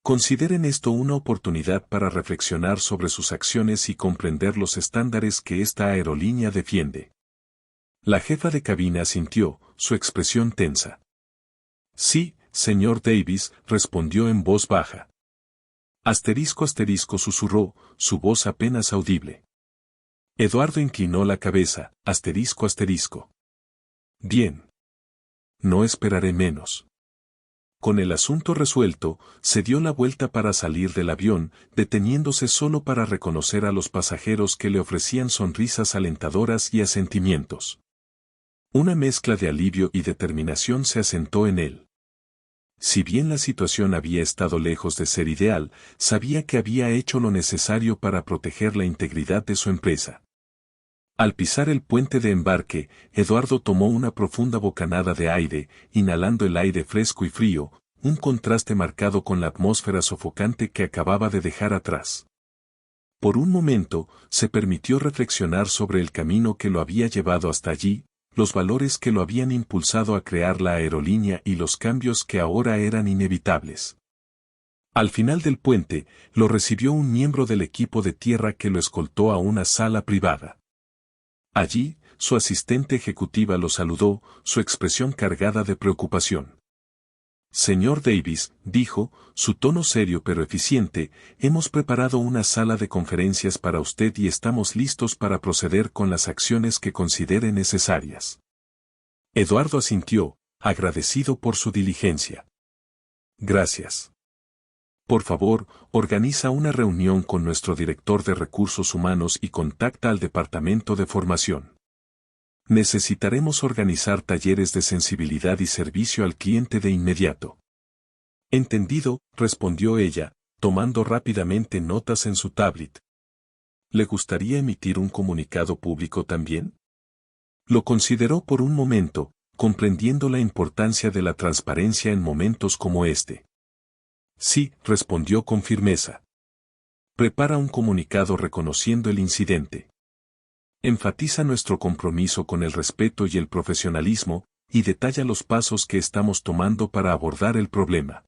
Consideren esto una oportunidad para reflexionar sobre sus acciones y comprender los estándares que esta aerolínea defiende. La jefa de cabina asintió, su expresión tensa. Sí, señor Davis, respondió en voz baja. Asterisco asterisco susurró, su voz apenas audible. Eduardo inclinó la cabeza, asterisco asterisco. Bien. No esperaré menos. Con el asunto resuelto, se dio la vuelta para salir del avión, deteniéndose solo para reconocer a los pasajeros que le ofrecían sonrisas alentadoras y asentimientos. Una mezcla de alivio y determinación se asentó en él. Si bien la situación había estado lejos de ser ideal, sabía que había hecho lo necesario para proteger la integridad de su empresa. Al pisar el puente de embarque, Eduardo tomó una profunda bocanada de aire, inhalando el aire fresco y frío, un contraste marcado con la atmósfera sofocante que acababa de dejar atrás. Por un momento, se permitió reflexionar sobre el camino que lo había llevado hasta allí, los valores que lo habían impulsado a crear la aerolínea y los cambios que ahora eran inevitables. Al final del puente, lo recibió un miembro del equipo de tierra que lo escoltó a una sala privada. Allí, su asistente ejecutiva lo saludó, su expresión cargada de preocupación. Señor Davis, dijo, su tono serio pero eficiente, hemos preparado una sala de conferencias para usted y estamos listos para proceder con las acciones que considere necesarias. Eduardo asintió, agradecido por su diligencia. Gracias. Por favor, organiza una reunión con nuestro director de recursos humanos y contacta al departamento de formación. Necesitaremos organizar talleres de sensibilidad y servicio al cliente de inmediato. Entendido, respondió ella, tomando rápidamente notas en su tablet. ¿Le gustaría emitir un comunicado público también? Lo consideró por un momento, comprendiendo la importancia de la transparencia en momentos como este. Sí, respondió con firmeza. Prepara un comunicado reconociendo el incidente. Enfatiza nuestro compromiso con el respeto y el profesionalismo, y detalla los pasos que estamos tomando para abordar el problema.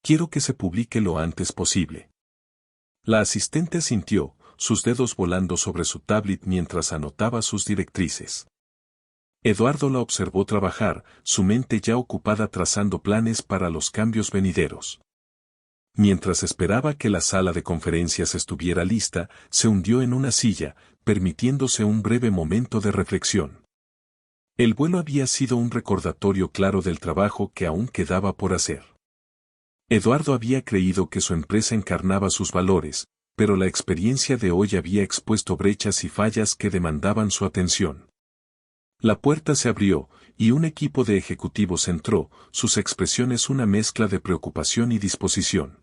Quiero que se publique lo antes posible. La asistente asintió, sus dedos volando sobre su tablet mientras anotaba sus directrices. Eduardo la observó trabajar, su mente ya ocupada trazando planes para los cambios venideros. Mientras esperaba que la sala de conferencias estuviera lista, se hundió en una silla, permitiéndose un breve momento de reflexión. El vuelo había sido un recordatorio claro del trabajo que aún quedaba por hacer. Eduardo había creído que su empresa encarnaba sus valores, pero la experiencia de hoy había expuesto brechas y fallas que demandaban su atención. La puerta se abrió, y un equipo de ejecutivos entró, sus expresiones una mezcla de preocupación y disposición.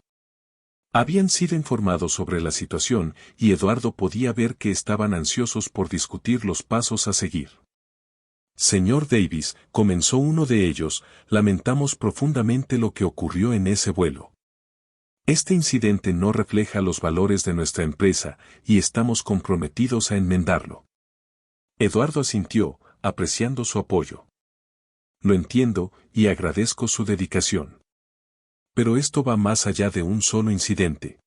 Habían sido informados sobre la situación, y Eduardo podía ver que estaban ansiosos por discutir los pasos a seguir. Señor Davis, comenzó uno de ellos, lamentamos profundamente lo que ocurrió en ese vuelo. Este incidente no refleja los valores de nuestra empresa, y estamos comprometidos a enmendarlo. Eduardo asintió, apreciando su apoyo. Lo entiendo, y agradezco su dedicación. Pero esto va más allá de un solo incidente.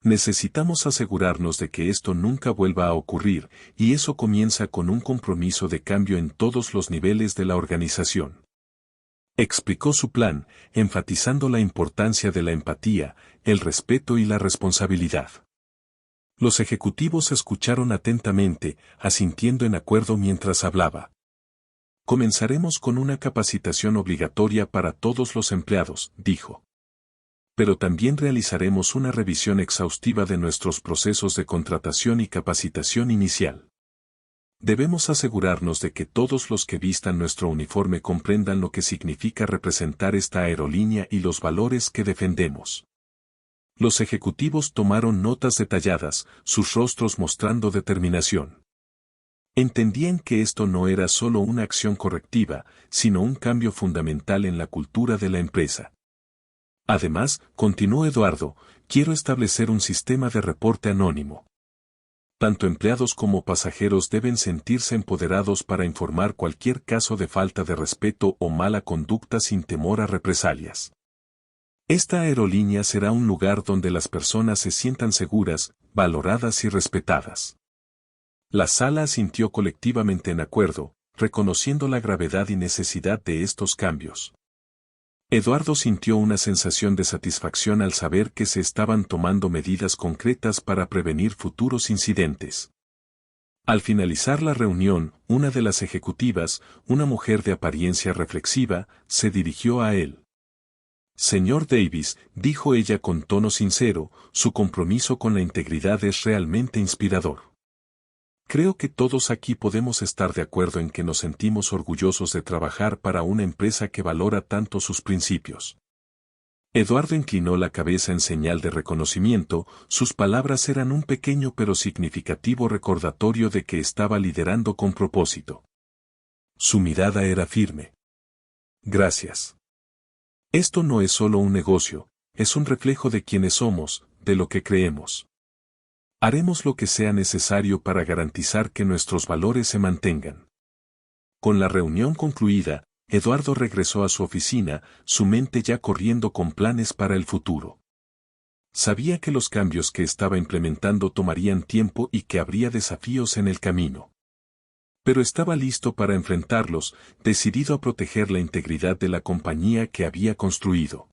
Necesitamos asegurarnos de que esto nunca vuelva a ocurrir, y eso comienza con un compromiso de cambio en todos los niveles de la organización. Explicó su plan, enfatizando la importancia de la empatía, el respeto y la responsabilidad. Los ejecutivos escucharon atentamente, asintiendo en acuerdo mientras hablaba. Comenzaremos con una capacitación obligatoria para todos los empleados, dijo. Pero también realizaremos una revisión exhaustiva de nuestros procesos de contratación y capacitación inicial. Debemos asegurarnos de que todos los que vistan nuestro uniforme comprendan lo que significa representar esta aerolínea y los valores que defendemos. Los ejecutivos tomaron notas detalladas, sus rostros mostrando determinación. Entendían que esto no era solo una acción correctiva, sino un cambio fundamental en la cultura de la empresa. Además, continuó Eduardo, quiero establecer un sistema de reporte anónimo. Tanto empleados como pasajeros deben sentirse empoderados para informar cualquier caso de falta de respeto o mala conducta sin temor a represalias. Esta aerolínea será un lugar donde las personas se sientan seguras, valoradas y respetadas. La sala asintió colectivamente en acuerdo, reconociendo la gravedad y necesidad de estos cambios. Eduardo sintió una sensación de satisfacción al saber que se estaban tomando medidas concretas para prevenir futuros incidentes. Al finalizar la reunión, una de las ejecutivas, una mujer de apariencia reflexiva, se dirigió a él. Señor Davis, dijo ella con tono sincero, su compromiso con la integridad es realmente inspirador. Creo que todos aquí podemos estar de acuerdo en que nos sentimos orgullosos de trabajar para una empresa que valora tanto sus principios. Eduardo inclinó la cabeza en señal de reconocimiento, sus palabras eran un pequeño pero significativo recordatorio de que estaba liderando con propósito. Su mirada era firme. Gracias. Esto no es solo un negocio, es un reflejo de quienes somos, de lo que creemos. Haremos lo que sea necesario para garantizar que nuestros valores se mantengan. Con la reunión concluida, Eduardo regresó a su oficina, su mente ya corriendo con planes para el futuro. Sabía que los cambios que estaba implementando tomarían tiempo y que habría desafíos en el camino. Pero estaba listo para enfrentarlos, decidido a proteger la integridad de la compañía que había construido.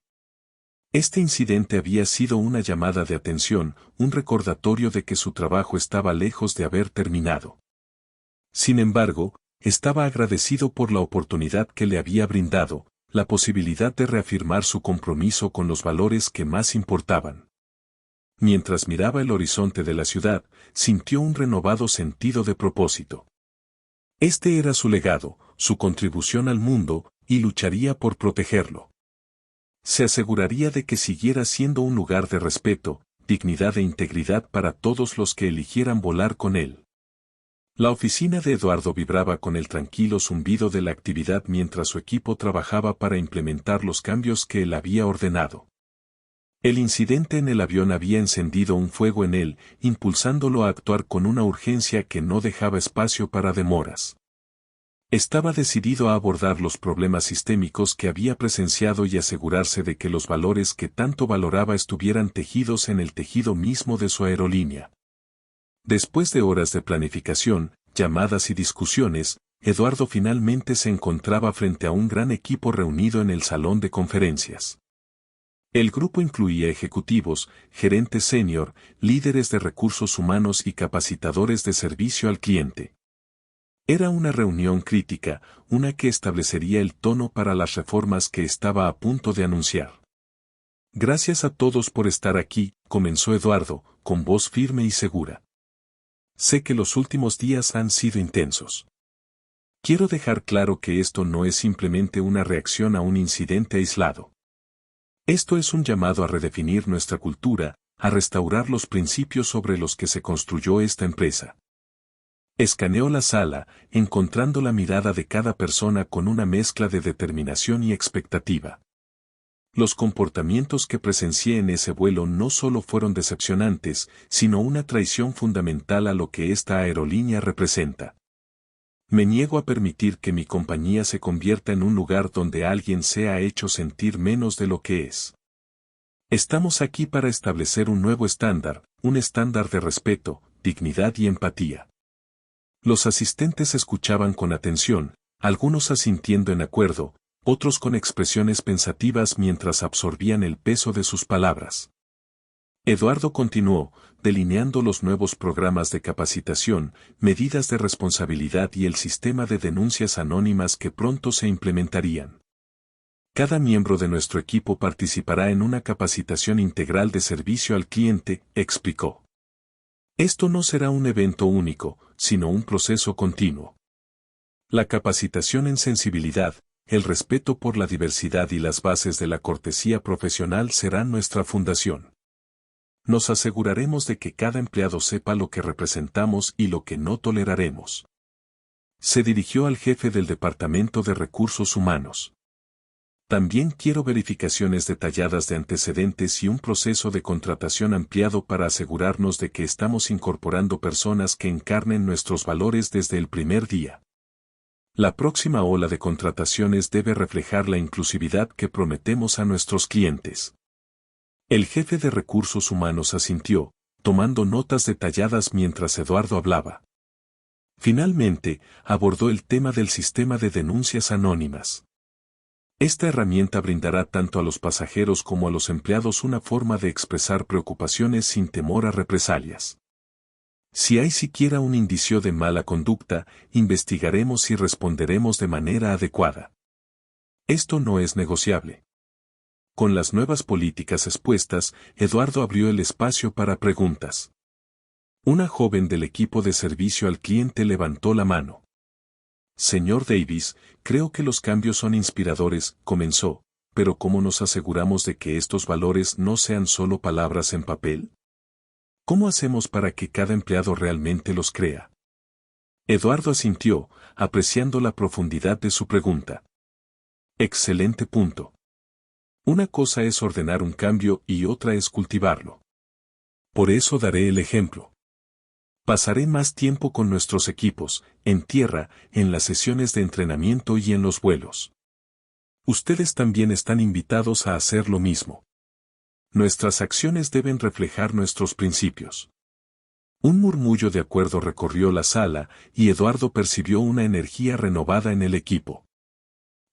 Este incidente había sido una llamada de atención, un recordatorio de que su trabajo estaba lejos de haber terminado. Sin embargo, estaba agradecido por la oportunidad que le había brindado, la posibilidad de reafirmar su compromiso con los valores que más importaban. Mientras miraba el horizonte de la ciudad, sintió un renovado sentido de propósito. Este era su legado, su contribución al mundo, y lucharía por protegerlo. Se aseguraría de que siguiera siendo un lugar de respeto, dignidad e integridad para todos los que eligieran volar con él. La oficina de Eduardo vibraba con el tranquilo zumbido de la actividad mientras su equipo trabajaba para implementar los cambios que él había ordenado. El incidente en el avión había encendido un fuego en él, impulsándolo a actuar con una urgencia que no dejaba espacio para demoras. Estaba decidido a abordar los problemas sistémicos que había presenciado y asegurarse de que los valores que tanto valoraba estuvieran tejidos en el tejido mismo de su aerolínea. Después de horas de planificación, llamadas y discusiones, Eduardo finalmente se encontraba frente a un gran equipo reunido en el salón de conferencias. El grupo incluía ejecutivos, gerentes senior, líderes de recursos humanos y capacitadores de servicio al cliente. Era una reunión crítica, una que establecería el tono para las reformas que estaba a punto de anunciar. Gracias a todos por estar aquí, comenzó Eduardo, con voz firme y segura. Sé que los últimos días han sido intensos. Quiero dejar claro que esto no es simplemente una reacción a un incidente aislado. Esto es un llamado a redefinir nuestra cultura, a restaurar los principios sobre los que se construyó esta empresa. Escaneó la sala, encontrando la mirada de cada persona con una mezcla de determinación y expectativa. Los comportamientos que presencié en ese vuelo no solo fueron decepcionantes, sino una traición fundamental a lo que esta aerolínea representa. Me niego a permitir que mi compañía se convierta en un lugar donde alguien sea hecho sentir menos de lo que es. Estamos aquí para establecer un nuevo estándar, un estándar de respeto, dignidad y empatía. Los asistentes escuchaban con atención, algunos asintiendo en acuerdo, otros con expresiones pensativas mientras absorbían el peso de sus palabras. Eduardo continuó, delineando los nuevos programas de capacitación, medidas de responsabilidad y el sistema de denuncias anónimas que pronto se implementarían. Cada miembro de nuestro equipo participará en una capacitación integral de servicio al cliente, explicó. Esto no será un evento único, sino un proceso continuo. La capacitación en sensibilidad, el respeto por la diversidad y las bases de la cortesía profesional serán nuestra fundación. Nos aseguraremos de que cada empleado sepa lo que representamos y lo que no toleraremos. Se dirigió al jefe del Departamento de Recursos Humanos. También quiero verificaciones detalladas de antecedentes y un proceso de contratación ampliado para asegurarnos de que estamos incorporando personas que encarnen nuestros valores desde el primer día. La próxima ola de contrataciones debe reflejar la inclusividad que prometemos a nuestros clientes. El jefe de recursos humanos asintió, tomando notas detalladas mientras Eduardo hablaba. Finalmente, abordó el tema del sistema de denuncias anónimas. Esta herramienta brindará tanto a los pasajeros como a los empleados una forma de expresar preocupaciones sin temor a represalias. Si hay siquiera un indicio de mala conducta, investigaremos y responderemos de manera adecuada. Esto no es negociable. Con las nuevas políticas expuestas, Eduardo abrió el espacio para preguntas. Una joven del equipo de servicio al cliente levantó la mano. Señor Davis, creo que los cambios son inspiradores, comenzó, pero ¿cómo nos aseguramos de que estos valores no sean solo palabras en papel? ¿Cómo hacemos para que cada empleado realmente los crea? Eduardo asintió, apreciando la profundidad de su pregunta. Excelente punto. Una cosa es ordenar un cambio y otra es cultivarlo. Por eso daré el ejemplo. Pasaré más tiempo con nuestros equipos, en tierra, en las sesiones de entrenamiento y en los vuelos. Ustedes también están invitados a hacer lo mismo. Nuestras acciones deben reflejar nuestros principios. Un murmullo de acuerdo recorrió la sala y Eduardo percibió una energía renovada en el equipo.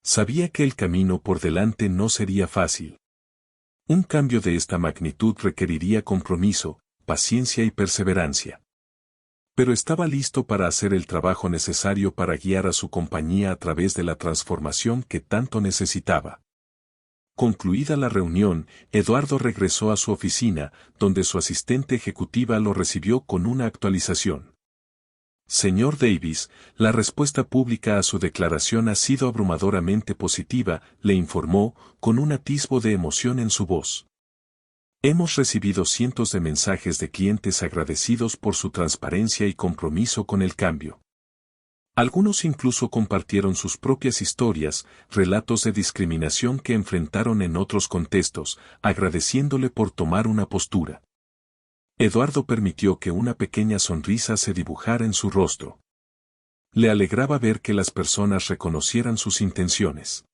Sabía que el camino por delante no sería fácil. Un cambio de esta magnitud requeriría compromiso, paciencia y perseverancia. Pero estaba listo para hacer el trabajo necesario para guiar a su compañía a través de la transformación que tanto necesitaba. Concluida la reunión, Eduardo regresó a su oficina, donde su asistente ejecutiva lo recibió con una actualización. Señor Davis, la respuesta pública a su declaración ha sido abrumadoramente positiva, le informó, con un atisbo de emoción en su voz. Hemos recibido cientos de mensajes de clientes agradecidos por su transparencia y compromiso con el cambio. Algunos incluso compartieron sus propias historias, relatos de discriminación que enfrentaron en otros contextos, agradeciéndole por tomar una postura. Eduardo permitió que una pequeña sonrisa se dibujara en su rostro. Le alegraba ver que las personas reconocieran sus intenciones.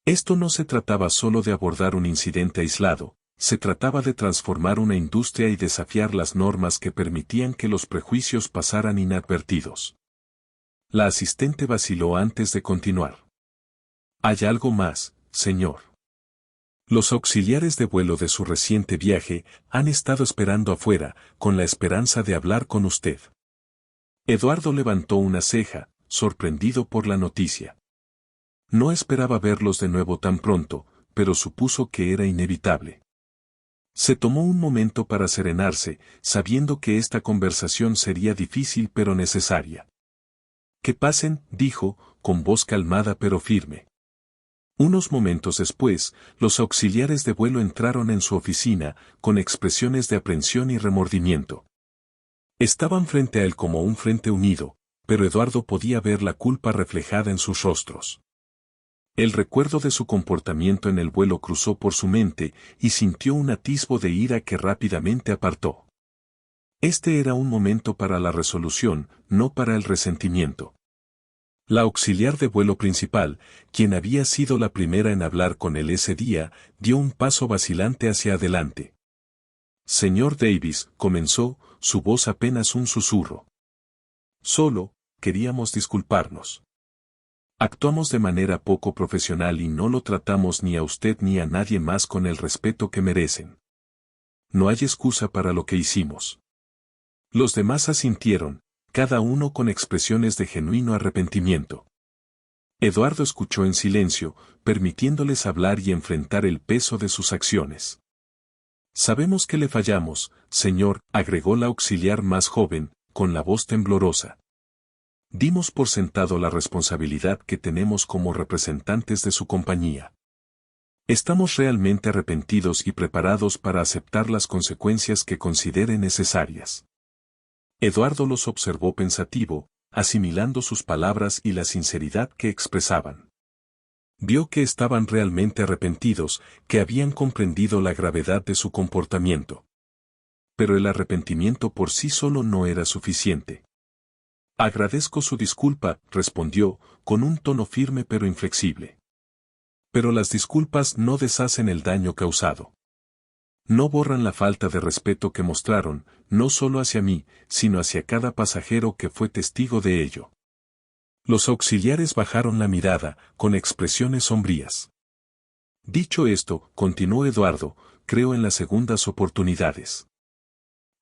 Esto no se trataba solo de abordar un incidente aislado, se trataba de transformar una industria y desafiar las normas que permitían que los prejuicios pasaran inadvertidos. La asistente vaciló antes de continuar. «Hay algo más, señor. Los auxiliares de vuelo de su reciente viaje han estado esperando afuera, con la esperanza de hablar con usted». Eduardo levantó una ceja, sorprendido por la noticia. No esperaba verlos de nuevo tan pronto, pero supuso que era inevitable. Se tomó un momento para serenarse, sabiendo que esta conversación sería difícil pero necesaria. «Que pasen», dijo, con voz calmada pero firme. Unos momentos después, los auxiliares de vuelo entraron en su oficina, con expresiones de aprensión y remordimiento. Estaban frente a él como un frente unido, pero Eduardo podía ver la culpa reflejada en sus rostros. El recuerdo de su comportamiento en el vuelo cruzó por su mente y sintió un atisbo de ira que rápidamente apartó. Este era un momento para la resolución, no para el resentimiento. La auxiliar de vuelo principal, quien había sido la primera en hablar con él ese día, dio un paso vacilante hacia adelante. «Señor Davis», comenzó, su voz apenas un susurro. «Solo, queríamos disculparnos. Actuamos de manera poco profesional y no lo tratamos ni a usted ni a nadie más con el respeto que merecen. No hay excusa para lo que hicimos». Los demás asintieron, cada uno con expresiones de genuino arrepentimiento. Eduardo escuchó en silencio, permitiéndoles hablar y enfrentar el peso de sus acciones. «Sabemos que le fallamos, señor», agregó la auxiliar más joven, con la voz temblorosa. «Dimos por sentado la responsabilidad que tenemos como representantes de su compañía. Estamos realmente arrepentidos y preparados para aceptar las consecuencias que considere necesarias». Eduardo los observó pensativo, asimilando sus palabras y la sinceridad que expresaban. Vio que estaban realmente arrepentidos, que habían comprendido la gravedad de su comportamiento. Pero el arrepentimiento por sí solo no era suficiente. «Agradezco su disculpa», respondió, con un tono firme pero inflexible. «Pero las disculpas no deshacen el daño causado. No borran la falta de respeto que mostraron, no solo hacia mí, sino hacia cada pasajero que fue testigo de ello». Los auxiliares bajaron la mirada, con expresiones sombrías. «Dicho esto», continuó Eduardo, «creo en las segundas oportunidades.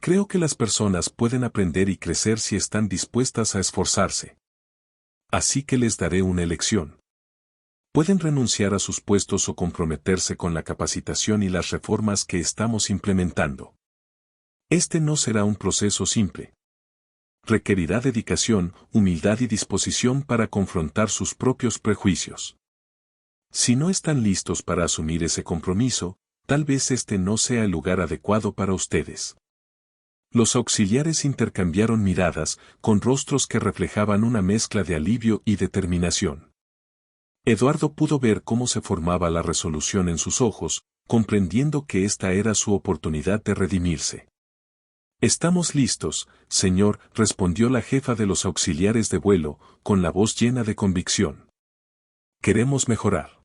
Creo que las personas pueden aprender y crecer si están dispuestas a esforzarse. Así que les daré una elección. Pueden renunciar a sus puestos o comprometerse con la capacitación y las reformas que estamos implementando. Este no será un proceso simple. Requerirá dedicación, humildad y disposición para confrontar sus propios prejuicios. Si no están listos para asumir ese compromiso, tal vez este no sea el lugar adecuado para ustedes». Los auxiliares intercambiaron miradas, con rostros que reflejaban una mezcla de alivio y determinación. Eduardo pudo ver cómo se formaba la resolución en sus ojos, comprendiendo que esta era su oportunidad de redimirse. «Estamos listos, señor», respondió la jefa de los auxiliares de vuelo, con la voz llena de convicción. «Queremos mejorar.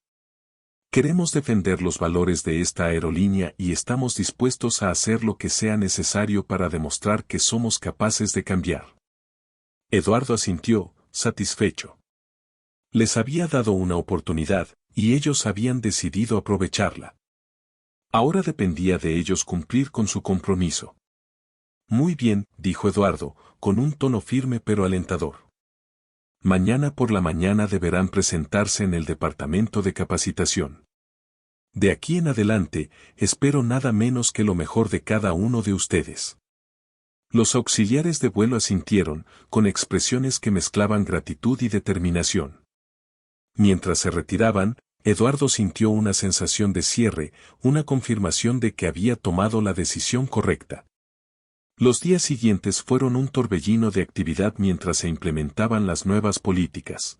Queremos defender los valores de esta aerolínea y estamos dispuestos a hacer lo que sea necesario para demostrar que somos capaces de cambiar». Eduardo asintió, satisfecho. Les había dado una oportunidad, y ellos habían decidido aprovecharla. Ahora dependía de ellos cumplir con su compromiso. «Muy bien», dijo Eduardo, con un tono firme pero alentador. «Mañana por la mañana deberán presentarse en el departamento de capacitación. De aquí en adelante, espero nada menos que lo mejor de cada uno de ustedes». Los auxiliares de vuelo asintieron, con expresiones que mezclaban gratitud y determinación. Mientras se retiraban, Eduardo sintió una sensación de cierre, una confirmación de que había tomado la decisión correcta. Los días siguientes fueron un torbellino de actividad mientras se implementaban las nuevas políticas.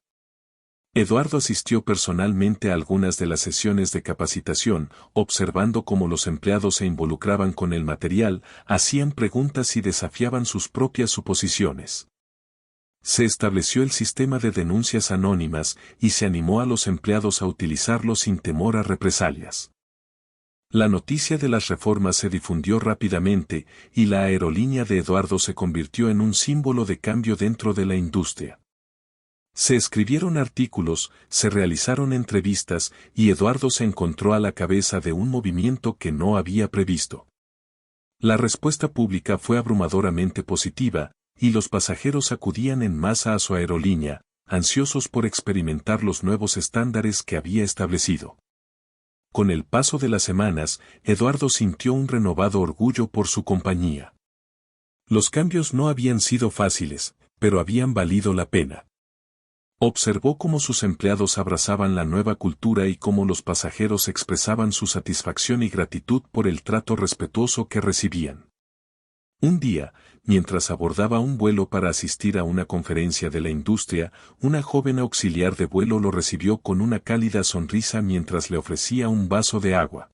Eduardo asistió personalmente a algunas de las sesiones de capacitación, observando cómo los empleados se involucraban con el material, hacían preguntas y desafiaban sus propias suposiciones. Se estableció el sistema de denuncias anónimas y se animó a los empleados a utilizarlo sin temor a represalias. La noticia de las reformas se difundió rápidamente y la aerolínea de Eduardo se convirtió en un símbolo de cambio dentro de la industria. Se escribieron artículos, se realizaron entrevistas y Eduardo se encontró a la cabeza de un movimiento que no había previsto. La respuesta pública fue abrumadoramente positiva, y los pasajeros acudían en masa a su aerolínea, ansiosos por experimentar los nuevos estándares que había establecido. Con el paso de las semanas, Eduardo sintió un renovado orgullo por su compañía. Los cambios no habían sido fáciles, pero habían valido la pena. Observó cómo sus empleados abrazaban la nueva cultura y cómo los pasajeros expresaban su satisfacción y gratitud por el trato respetuoso que recibían. Un día, mientras abordaba un vuelo para asistir a una conferencia de la industria, una joven auxiliar de vuelo lo recibió con una cálida sonrisa mientras le ofrecía un vaso de agua.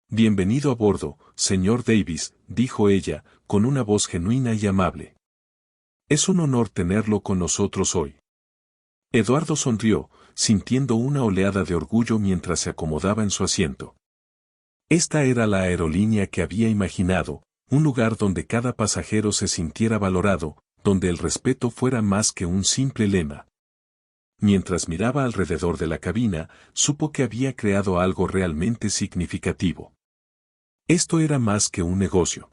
«Bienvenido a bordo, señor Davis», dijo ella, con una voz genuina y amable. «Es un honor tenerlo con nosotros hoy». Eduardo sonrió, sintiendo una oleada de orgullo mientras se acomodaba en su asiento. Esta era la aerolínea que había imaginado, un lugar donde cada pasajero se sintiera valorado, donde el respeto fuera más que un simple lema. Mientras miraba alrededor de la cabina, supo que había creado algo realmente significativo. Esto era más que un negocio.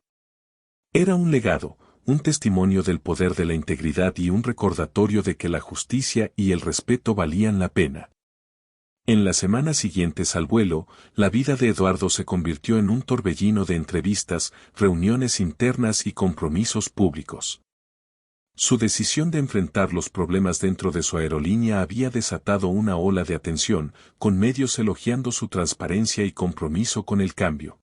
Era un legado, un testimonio del poder de la integridad y un recordatorio de que la justicia y el respeto valían la pena. En las semanas siguientes al vuelo, la vida de Eduardo se convirtió en un torbellino de entrevistas, reuniones internas y compromisos públicos. Su decisión de enfrentar los problemas dentro de su aerolínea había desatado una ola de atención, con medios elogiando su transparencia y compromiso con el cambio.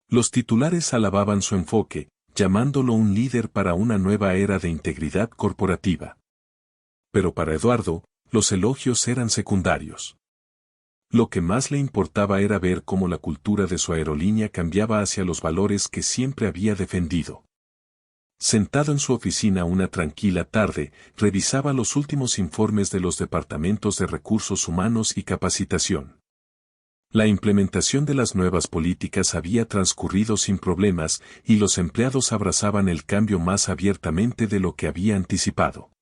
Los titulares alababan su enfoque, llamándolo un líder para una nueva era de integridad corporativa. Pero para Eduardo, los elogios eran secundarios. Lo que más le importaba era ver cómo la cultura de su aerolínea cambiaba hacia los valores que siempre había defendido. Sentado en su oficina una tranquila tarde, revisaba los últimos informes de los departamentos de recursos humanos y capacitación. La implementación de las nuevas políticas había transcurrido sin problemas y los empleados abrazaban el cambio más abiertamente de lo que había anticipado.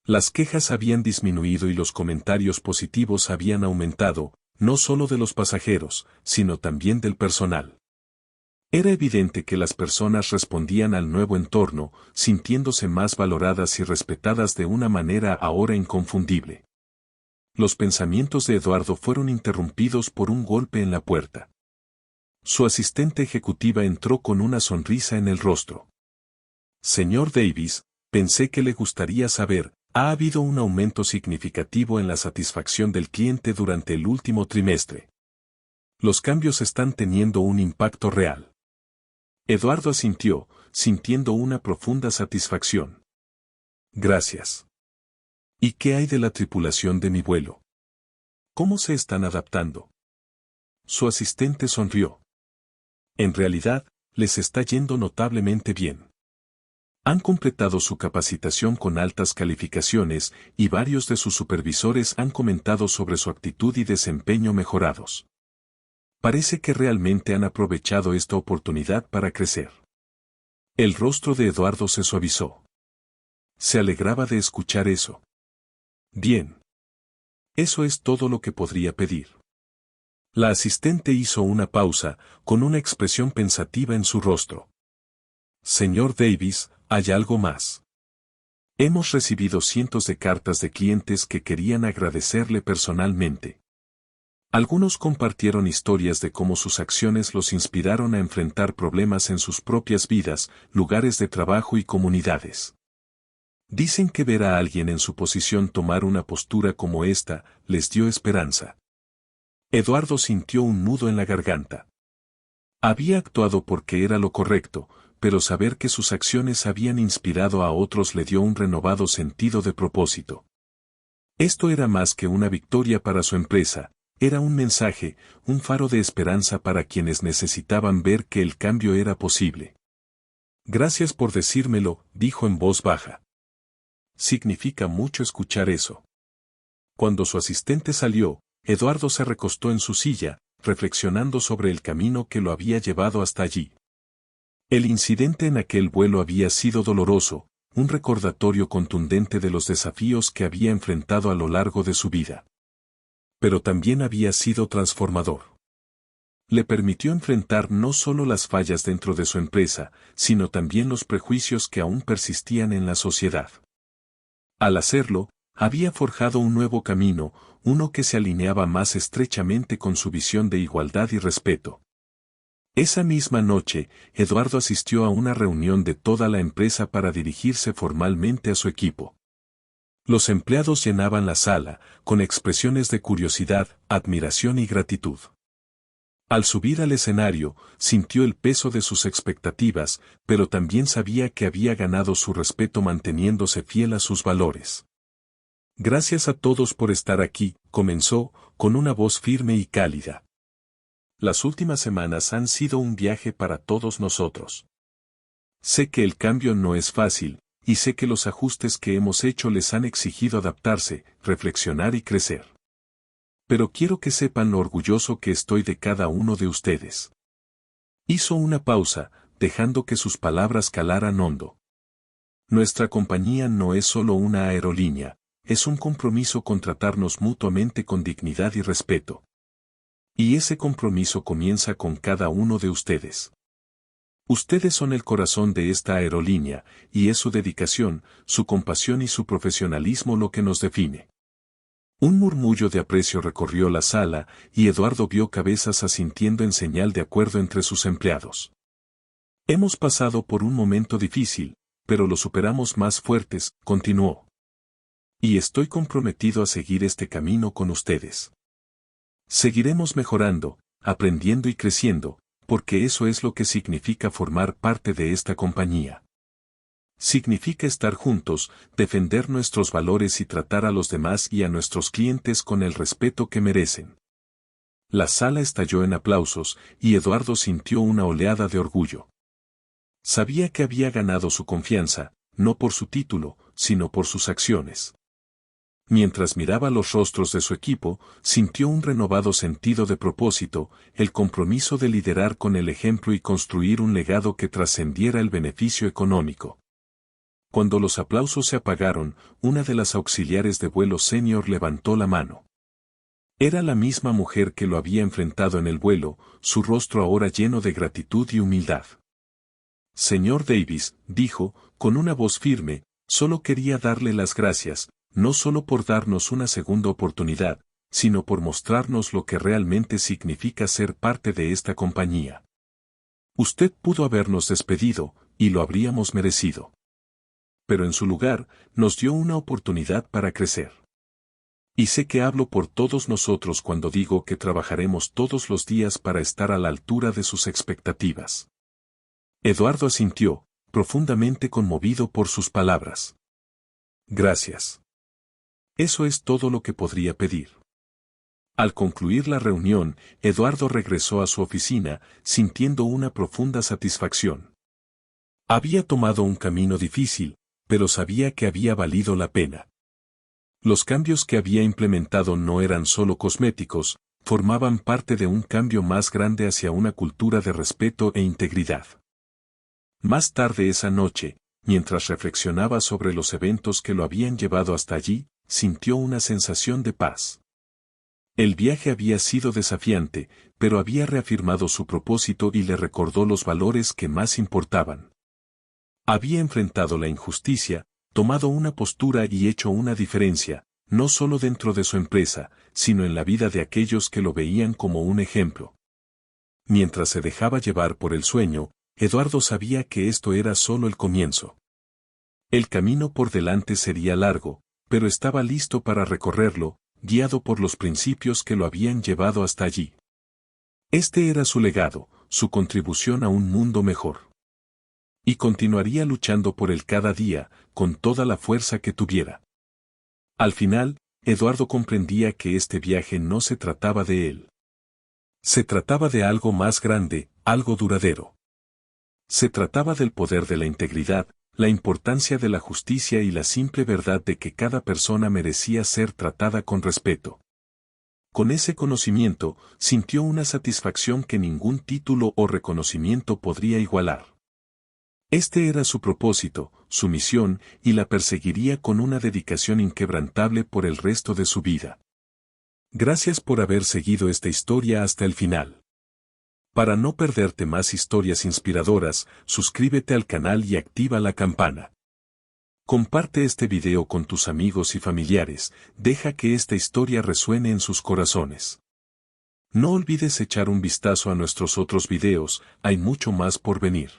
Las quejas habían disminuido y los comentarios positivos habían aumentado, no solo de los pasajeros, sino también del personal. Era evidente que las personas respondían al nuevo entorno, sintiéndose más valoradas y respetadas de una manera ahora inconfundible. Los pensamientos de Eduardo fueron interrumpidos por un golpe en la puerta. Su asistente ejecutiva entró con una sonrisa en el rostro. «Señor Davis, pensé que le gustaría saber, ha habido un aumento significativo en la satisfacción del cliente durante el último trimestre. Los cambios están teniendo un impacto real». Eduardo asintió, sintiendo una profunda satisfacción. «Gracias. ¿Y qué hay de la tripulación de mi vuelo? ¿Cómo se están adaptando?» Su asistente sonrió. «En realidad, les está yendo notablemente bien. Han completado su capacitación con altas calificaciones y varios de sus supervisores han comentado sobre su actitud y desempeño mejorados. Parece que realmente han aprovechado esta oportunidad para crecer». El rostro de Eduardo se suavizó. Se alegraba de escuchar eso. «Bien. Eso es todo lo que podría pedir». La asistente hizo una pausa, con una expresión pensativa en su rostro. «Señor Davis, hay algo más. Hemos recibido cientos de cartas de clientes que querían agradecerle personalmente. Algunos compartieron historias de cómo sus acciones los inspiraron a enfrentar problemas en sus propias vidas, lugares de trabajo y comunidades. Dicen que ver a alguien en su posición tomar una postura como esta les dio esperanza». Eduardo sintió un nudo en la garganta. Había actuado porque era lo correcto, pero saber que sus acciones habían inspirado a otros le dio un renovado sentido de propósito. Esto era más que una victoria para su empresa, era un mensaje, un faro de esperanza para quienes necesitaban ver que el cambio era posible. Gracias por decírmelo, dijo en voz baja. Significa mucho escuchar eso. Cuando su asistente salió, Eduardo se recostó en su silla, reflexionando sobre el camino que lo había llevado hasta allí. El incidente en aquel vuelo había sido doloroso, un recordatorio contundente de los desafíos que había enfrentado a lo largo de su vida. Pero también había sido transformador. Le permitió enfrentar no solo las fallas dentro de su empresa, sino también los prejuicios que aún persistían en la sociedad. Al hacerlo, había forjado un nuevo camino, uno que se alineaba más estrechamente con su visión de igualdad y respeto. Esa misma noche, Eduardo asistió a una reunión de toda la empresa para dirigirse formalmente a su equipo. Los empleados llenaban la sala, con expresiones de curiosidad, admiración y gratitud. Al subir al escenario, sintió el peso de sus expectativas, pero también sabía que había ganado su respeto manteniéndose fiel a sus valores. Gracias a todos por estar aquí, comenzó, con una voz firme y cálida. Las últimas semanas han sido un viaje para todos nosotros. Sé que el cambio no es fácil, y sé que los ajustes que hemos hecho les han exigido adaptarse, reflexionar y crecer. Pero quiero que sepan lo orgulloso que estoy de cada uno de ustedes. Hizo una pausa, dejando que sus palabras calaran hondo. Nuestra compañía no es solo una aerolínea, es un compromiso con tratarnos mutuamente con dignidad y respeto. Y ese compromiso comienza con cada uno de ustedes. Ustedes son el corazón de esta aerolínea, y es su dedicación, su compasión y su profesionalismo lo que nos define. Un murmullo de aprecio recorrió la sala, y Eduardo vio cabezas asintiendo en señal de acuerdo entre sus empleados. Hemos pasado por un momento difícil, pero lo superamos más fuertes, continuó. Y estoy comprometido a seguir este camino con ustedes. Seguiremos mejorando, aprendiendo y creciendo, porque eso es lo que significa formar parte de esta compañía. Significa estar juntos, defender nuestros valores y tratar a los demás y a nuestros clientes con el respeto que merecen. La sala estalló en aplausos, y Eduardo sintió una oleada de orgullo. Sabía que había ganado su confianza, no por su título, sino por sus acciones. Mientras miraba los rostros de su equipo, sintió un renovado sentido de propósito, el compromiso de liderar con el ejemplo y construir un legado que trascendiera el beneficio económico. Cuando los aplausos se apagaron, una de las auxiliares de vuelo senior levantó la mano. Era la misma mujer que lo había enfrentado en el vuelo, su rostro ahora lleno de gratitud y humildad. Señor Davis, dijo, con una voz firme, solo quería darle las gracias, no solo por darnos una segunda oportunidad, sino por mostrarnos lo que realmente significa ser parte de esta compañía. Usted pudo habernos despedido, y lo habríamos merecido. Pero en su lugar, nos dio una oportunidad para crecer. Y sé que hablo por todos nosotros cuando digo que trabajaremos todos los días para estar a la altura de sus expectativas. Eduardo asintió, profundamente conmovido por sus palabras. Gracias. Eso es todo lo que podría pedir. Al concluir la reunión, Eduardo regresó a su oficina, sintiendo una profunda satisfacción. Había tomado un camino difícil, pero sabía que había valido la pena. Los cambios que había implementado no eran solo cosméticos, formaban parte de un cambio más grande hacia una cultura de respeto e integridad. Más tarde esa noche, mientras reflexionaba sobre los eventos que lo habían llevado hasta allí, sintió una sensación de paz. El viaje había sido desafiante, pero había reafirmado su propósito y le recordó los valores que más importaban. Había enfrentado la injusticia, tomado una postura y hecho una diferencia, no solo dentro de su empresa, sino en la vida de aquellos que lo veían como un ejemplo. Mientras se dejaba llevar por el sueño, Eduardo sabía que esto era solo el comienzo. El camino por delante sería largo, pero estaba listo para recorrerlo, guiado por los principios que lo habían llevado hasta allí. Este era su legado, su contribución a un mundo mejor. Y continuaría luchando por él cada día, con toda la fuerza que tuviera. Al final, Eduardo comprendía que este viaje no se trataba de él. Se trataba de algo más grande, algo duradero. Se trataba del poder de la integridad, la importancia de la justicia y la simple verdad de que cada persona merecía ser tratada con respeto. Con ese conocimiento, sintió una satisfacción que ningún título o reconocimiento podría igualar. Este era su propósito, su misión, y la perseguiría con una dedicación inquebrantable por el resto de su vida. Gracias por haber seguido esta historia hasta el final. Para no perderte más historias inspiradoras, suscríbete al canal y activa la campana. Comparte este video con tus amigos y familiares, deja que esta historia resuene en sus corazones. No olvides echar un vistazo a nuestros otros videos, hay mucho más por venir.